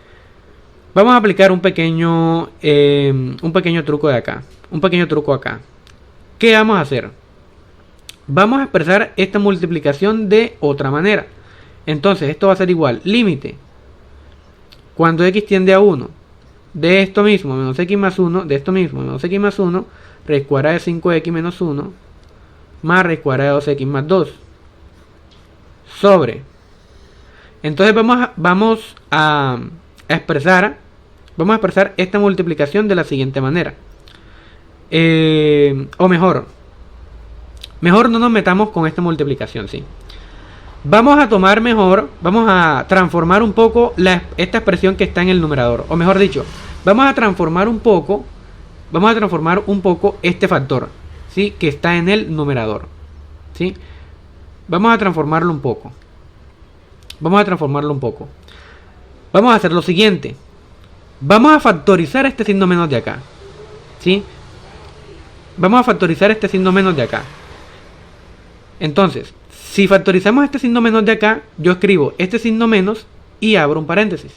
Vamos a aplicar un pequeño truco de acá. Un pequeño truco acá. ¿Qué vamos a hacer? Vamos a expresar esta multiplicación de otra manera. Entonces esto va a ser igual, límite, cuando x tiende a 1, de esto mismo, menos x más 1, de esto mismo, menos x más 1, raíz cuadrada de 5x menos 1, más raíz cuadrada de 2x más 2, sobre. Entonces vamos a expresar esta multiplicación de la siguiente manera. O mejor no nos metamos con esta multiplicación, ¿sí? Vamos a transformar un poco esta expresión que está en el numerador. O mejor dicho, vamos a transformar un poco este factor, ¿sí? Que está en el numerador, ¿sí? Vamos a transformarlo un poco. Vamos a hacer lo siguiente. Vamos a factorizar este signo menos de acá, ¿sí? Vamos a factorizar este signo menos de acá. Entonces, si factorizamos este signo menos de acá, yo escribo este signo menos y abro un paréntesis.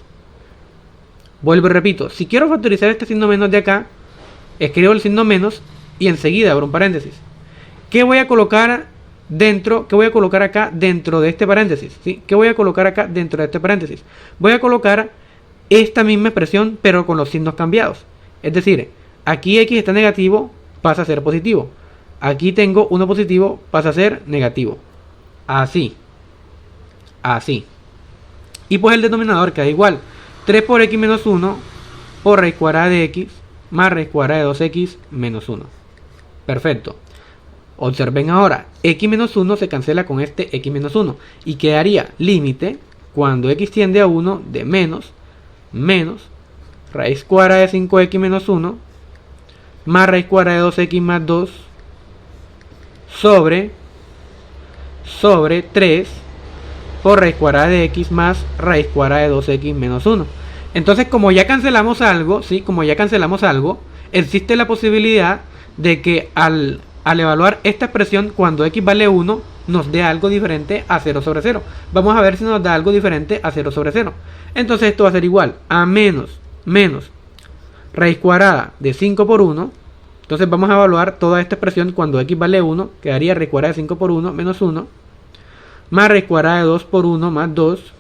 Vuelvo y repito, si quiero factorizar este signo menos de acá, escribo el signo menos y enseguida abro un paréntesis. ¿Qué voy a colocar dentro? ¿Qué voy a colocar acá dentro de este paréntesis? ¿Sí? ¿Qué voy a colocar acá dentro de este paréntesis? Voy a colocar esta misma expresión, pero con los signos cambiados. Es decir, aquí x está negativo, pasa a ser positivo. aquí tengo 1 positivo, pasa a ser negativo. Así. Así. Y pues el denominador queda igual. 3 por x menos 1 por raíz cuadrada de x más raíz cuadrada de 2x menos 1. Perfecto. Observen ahora, x menos 1 se cancela con este x menos 1 y quedaría límite cuando x tiende a 1 de menos raíz cuadrada de 5x menos 1 más raíz cuadrada de 2x más 2 sobre 3 por raíz cuadrada de x más raíz cuadrada de 2x menos 1. Entonces, como ya cancelamos algo, ¿sí? Como ya cancelamos algo, existe la posibilidad de que al evaluar esta expresión cuando x vale 1 nos dé algo diferente a 0 sobre 0. Vamos a ver si nos da algo diferente a 0 sobre 0. Entonces esto va a ser igual a menos raíz cuadrada de 5 por 1. Entonces vamos a evaluar toda esta expresión cuando x vale 1. Quedaría raíz cuadrada de 5 por 1 menos 1. Más raíz cuadrada de 2 por 1 más 2.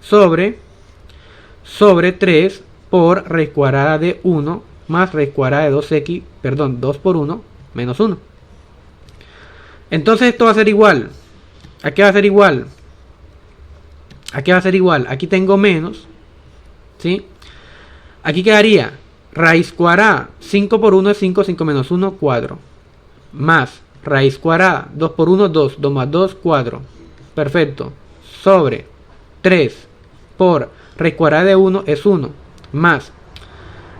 Sobre 3 por raíz cuadrada de 1 más raíz cuadrada de 2x, perdón, 2 por 1 menos 1. Entonces esto va a ser igual. ¿A qué va a ser igual? ¿A qué va a ser igual? Aquí tengo menos, ¿sí? Aquí quedaría raíz cuadrada, 5 por 1 es 5, 5 menos 1, 4. Más raíz cuadrada, 2 por 1, 2, 2 más 2, 4. Perfecto. Sobre 3 por raíz cuadrada de 1 es 1. Más,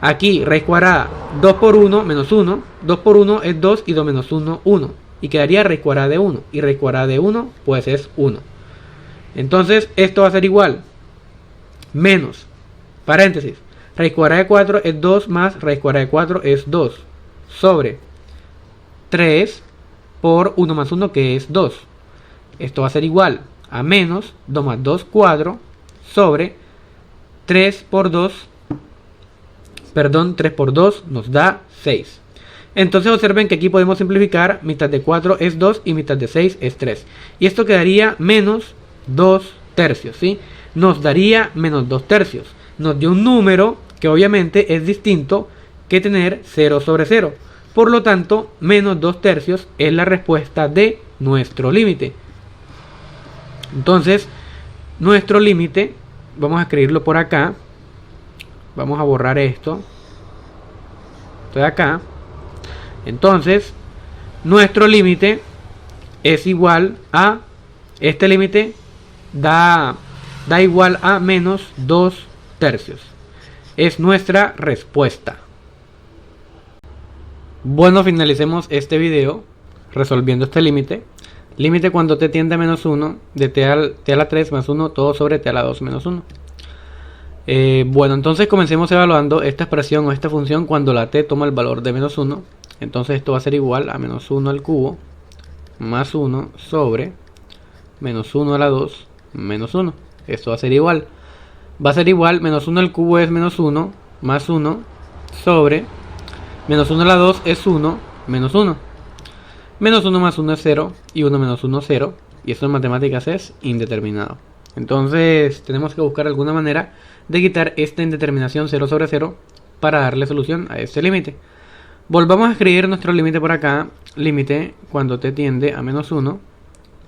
aquí raíz cuadrada, 2 por 1 menos 1. 2 por 1 es 2 y 2 menos 1, 1. Y quedaría raíz cuadrada de 1. Y raíz cuadrada de 1 pues es 1. Entonces esto va a ser igual. Menos, paréntesis, raíz cuadrada de 4 es 2 más raíz cuadrada de 4 es 2. Sobre 3 por 1 más 1 que es 2. Esto va a ser igual a menos 2 más 2, 4. Sobre 3 por 2, perdón, 3 por 2 nos da 6. Entonces observen que aquí podemos simplificar, mitad de 4 es 2 y mitad de 6 es 3. Y esto quedaría menos 2 tercios, ¿sí? Nos daría menos 2 tercios. Nos dio un número que obviamente es distinto que tener 0 sobre 0. Por lo tanto, menos 2 tercios es la respuesta de nuestro límite. Entonces, nuestro límite, vamos a escribirlo por acá. Vamos a borrar esto. Estoy acá. Entonces, nuestro límite es igual a, este límite da igual a menos 2 tercios. Es nuestra respuesta. Bueno, finalicemos este video resolviendo este límite. Límite cuando t tiende a menos 1 de t a la 3 más 1 todo sobre t a la 2 menos 1. Bueno, entonces comencemos evaluando esta expresión o esta función cuando la t toma el valor de menos 1. Entonces esto va a ser igual a menos 1 al cubo más 1 sobre menos 1 a la 2 menos 1. Esto va a ser igual. Va a ser igual, menos 1 al cubo es menos 1 más 1 sobre menos 1 a la 2 es 1 menos 1. Menos 1 más 1 es 0 y 1 menos 1 es 0. Y esto en matemáticas es indeterminado. Entonces tenemos que buscar alguna manera de quitar esta indeterminación 0 sobre 0 para darle solución a este límite. Volvamos a escribir nuestro límite por acá. Límite cuando t tiende a menos 1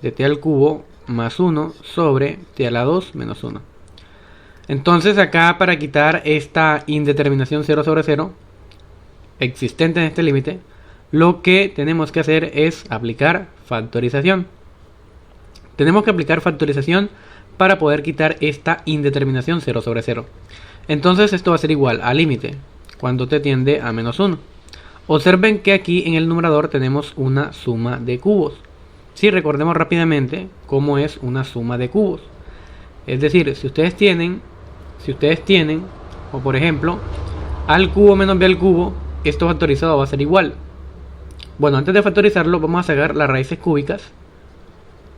de t al cubo más 1 sobre t a la 2 menos 1. Entonces acá, para quitar esta indeterminación 0 sobre 0 existente en este límite, lo que tenemos que hacer es aplicar factorización. Tenemos que aplicar factorización para poder quitar esta indeterminación 0 sobre 0. Entonces esto va a ser igual a límite cuando t tiende a menos 1. Observen que aquí en el numerador tenemos una suma de cubos. Si recordemos rápidamente cómo es una suma de cubos. Es decir, si ustedes tienen, o por ejemplo, a al cubo menos b al cubo, esto factorizado va a ser igual. Bueno, antes de factorizarlo vamos a sacar las raíces cúbicas,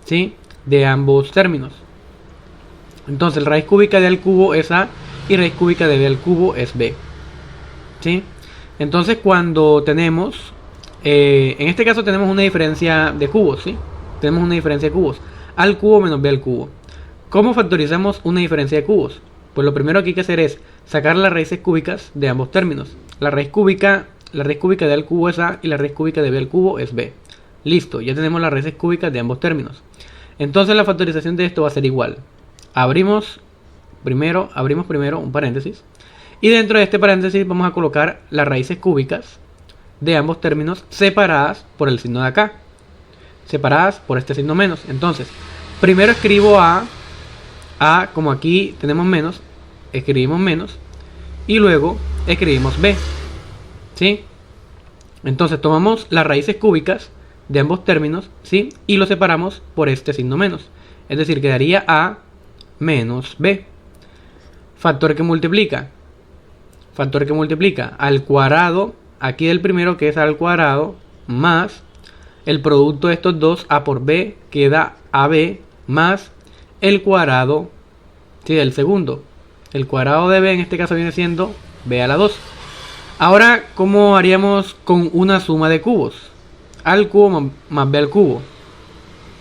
¿sí?, de ambos términos. Entonces, raíz cúbica de a al cubo es a y raíz cúbica de b al cubo es b, ¿sí? Entonces, cuando tenemos, en este caso tenemos una diferencia de cubos, ¿sí? Tenemos una diferencia de cubos, al cubo menos b al cubo. ¿Cómo factorizamos una diferencia de cubos? Pues lo primero que hay que hacer es sacar las raíces cúbicas de ambos términos. La raíz cúbica la raíz cúbica de A al cubo es A y la raíz cúbica de B al cubo es B. Listo, ya tenemos las raíces cúbicas de ambos términos. Entonces la factorización de esto va a ser igual. Abrimos primero un paréntesis. Y dentro de este paréntesis vamos a colocar las raíces cúbicas de ambos términos separadas por el signo de acá. Separadas por este signo menos. Entonces, primero escribo A, como aquí tenemos menos, escribimos menos. Y luego escribimos B. ¿Sí? Entonces tomamos las raíces cúbicas de ambos términos, ¿sí? Y lo separamos por este signo menos. Es decir, quedaría A menos B. Factor que multiplica. Factor que multiplica al cuadrado, aquí del primero que es al cuadrado, más el producto de estos dos, A por B, queda AB, más el cuadrado, ¿sí?, del segundo. El cuadrado de B en este caso viene siendo B a la 2. Ahora, ¿cómo haríamos con una suma de cubos? A al cubo más B al cubo.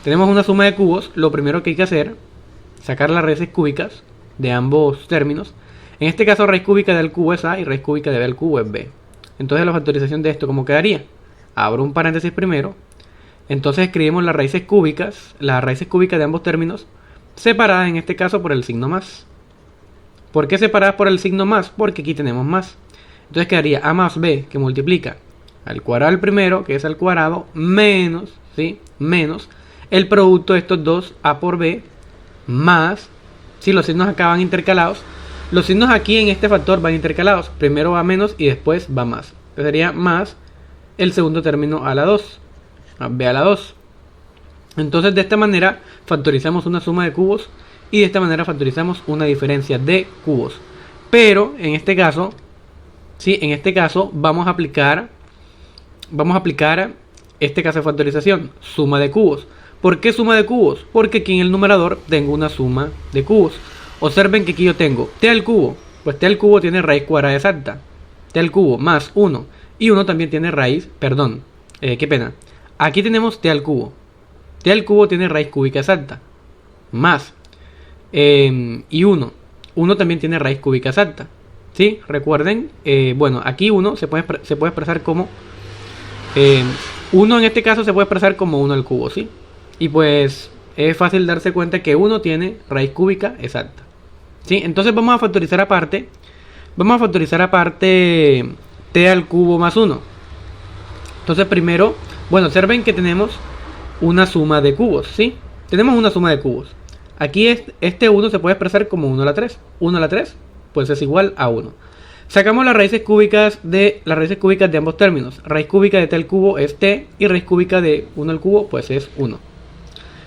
Tenemos una suma de cubos, lo primero que hay que hacer, sacar las raíces cúbicas de ambos términos. En este caso, raíz cúbica de A al cubo es A y raíz cúbica de B al cubo es B. Entonces la factorización de esto, ¿cómo quedaría? Abro un paréntesis primero. Entonces escribimos las raíces cúbicas de ambos términos, separadas en este caso por el signo más. ¿Por qué separadas por el signo más? Porque aquí tenemos más. Entonces quedaría A más B, que multiplica al cuadrado del primero, que es al cuadrado, menos, ¿sí?, menos el producto de estos dos, A por B, más, si los signos acá van intercalados, los signos aquí en este factor van intercalados, primero va menos y después va más. Entonces sería más el segundo término a la 2, B a la 2. Entonces de esta manera factorizamos una suma de cubos y de esta manera factorizamos una diferencia de cubos. Pero en este caso, ¿sí?, en este caso vamos a aplicar este caso de factorización, suma de cubos. ¿Por qué suma de cubos? Porque aquí en el numerador tengo una suma de cubos. Observen que aquí yo tengo t al cubo. Pues t al cubo tiene raíz cuadrada exacta. T al cubo más 1. Y 1 también tiene raíz, perdón, qué pena. Aquí tenemos t al cubo. T al cubo tiene raíz cúbica exacta. Más. Y 1. 1 también tiene raíz cúbica exacta. ¿Sí? Recuerden, bueno, aquí 1 se puede expresar como... 1 en este caso se puede expresar como 1 al cubo, ¿sí? Y pues es fácil darse cuenta que 1 tiene raíz cúbica exacta, ¿sí? Entonces vamos a factorizar aparte. Vamos a factorizar aparte t al cubo más 1. Entonces primero, bueno, observen que tenemos una suma de cubos, ¿sí? Tenemos una suma de cubos. Aquí este 1 se puede expresar como 1 a la 3. 1 a la 3 pues es igual a 1. Sacamos las raíces cúbicas de ambos términos. Raíz cúbica de t al cubo es t y raíz cúbica de 1 al cubo pues es 1.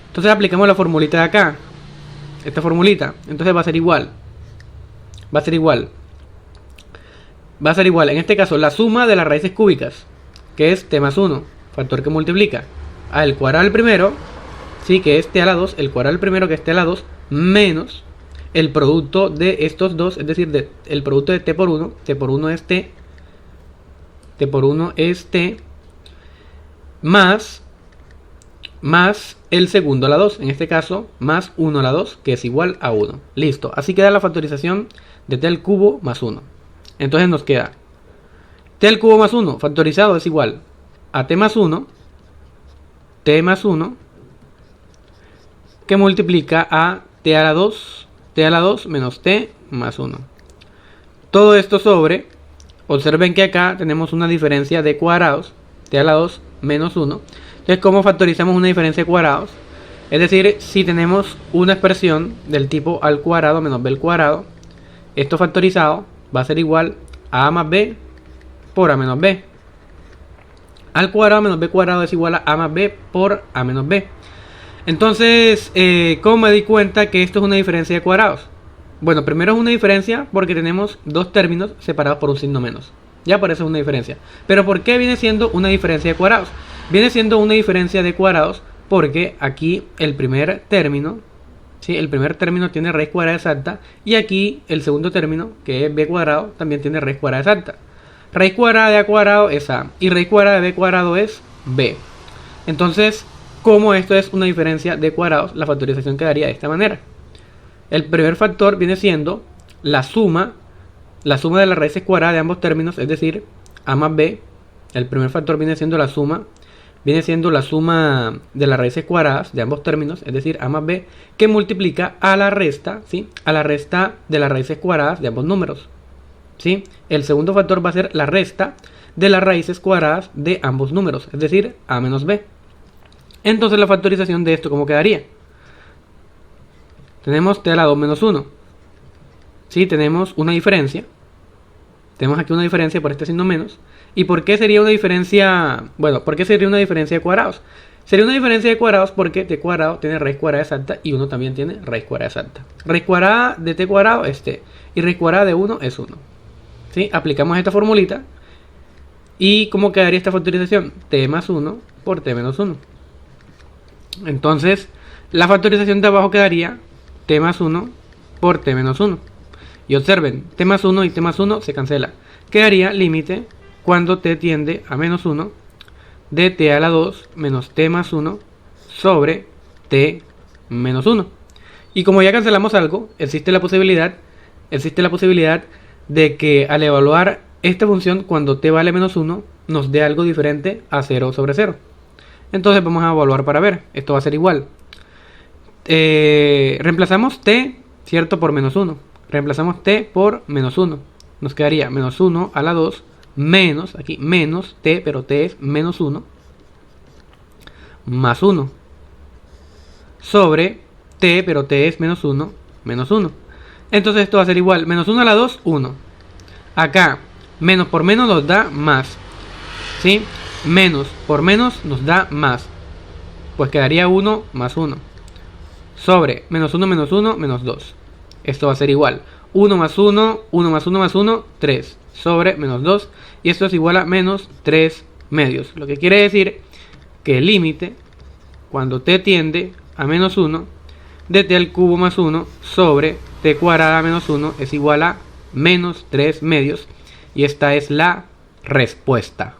Entonces aplicamos la formulita de acá. Esta formulita. Entonces va a ser igual. Va a ser igual. En este caso la suma de las raíces cúbicas, que es t más 1, factor que multiplica al cuadrado del primero, sí, que es t a la 2, el cuadrado del primero que es t a la 2, menos el producto de estos dos, es decir, el producto de t por 1 por 1 es t por 1 es t, más el segundo a la 2, en este caso, más 1 a la 2, que es igual a 1. Listo, así queda la factorización de t al cubo más 1. Entonces nos queda t al cubo más 1 factorizado es igual a t más 1, que multiplica a t a la 2 menos t más 1. Todo esto sobre, observen que acá tenemos una diferencia de cuadrados, t a la 2 menos 1. Entonces, ¿cómo factorizamos una diferencia de cuadrados? Es decir, si tenemos una expresión del tipo a al cuadrado menos b al cuadrado, esto factorizado va a ser igual a más b por a menos b. Al cuadrado menos b cuadrado es igual a más b por a menos b. Entonces, ¿cómo me di cuenta que esto es una diferencia de cuadrados? Bueno, primero es una diferencia porque tenemos dos términos separados por un signo menos. Ya por eso es una diferencia. Pero ¿por qué viene siendo una diferencia de cuadrados? Viene siendo una diferencia de cuadrados porque aquí el primer término, ¿sí?, el primer término tiene raíz cuadrada exacta. Y aquí el segundo término, que es b cuadrado, también tiene raíz cuadrada exacta. Raíz cuadrada de a cuadrado es a y raíz cuadrada de b cuadrado es b. Entonces, como esto es una diferencia de cuadrados, la factorización quedaría de esta manera. El primer factor viene siendo la suma de las raíces cuadradas de ambos términos, es decir, a más b El primer factor viene siendo la suma de las raíces cuadradas de ambos términos, es decir, a más b, que multiplica a la resta, ¿sí? A la resta de las raíces cuadradas de ambos números, ¿sí? El segundo factor va a ser la resta de las raíces cuadradas de ambos números, es decir, a menos b. Entonces la factorización de esto, ¿cómo quedaría? Tenemos t a la 2 menos 1. ¿Sí? Tenemos una diferencia. Tenemos aquí una diferencia por este signo menos. ¿Y por qué sería una diferencia? Bueno, ¿por qué sería una diferencia de cuadrados? Sería una diferencia de cuadrados porque t cuadrado tiene raíz cuadrada exacta y 1 también tiene raíz cuadrada exacta. Raíz cuadrada de t cuadrado es t y raíz cuadrada de 1 es 1. ¿Sí? Aplicamos esta formulita. ¿Y cómo quedaría esta factorización? T más 1 por t menos 1. Entonces, la factorización de abajo quedaría t más 1 por t menos 1. Y observen, t más 1 y t más 1 se cancela. Quedaría límite cuando t tiende a menos 1 de t a la 2 menos t más 1 sobre t menos 1. Y como ya cancelamos algo, existe la posibilidad de que al evaluar esta función cuando t vale menos 1 nos dé algo diferente a 0 sobre 0. Entonces vamos a evaluar para ver. Esto va a ser igual. Reemplazamos t, ¿cierto? Por menos 1. Reemplazamos t por menos 1. Nos quedaría menos 1 a la 2 menos, aquí, menos t, pero t es menos 1, más 1. Sobre t, pero t es menos 1, menos 1. Entonces esto va a ser igual. Menos 1 a la 2, 1. Acá, menos por menos nos da más. ¿Sí? Menos por menos nos da más. Pues quedaría 1 más 1. Sobre menos 1 menos 1 menos 2. Esto va a ser igual. 1 más 1, 1 más 1 más 1, 3. Sobre menos 2. Y esto es igual a menos 3 medios. Lo que quiere decir que el límite, cuando t tiende a menos 1, de t al cubo más 1 sobre t cuadrada menos 1 es igual a menos 3 medios. Y esta es la respuesta.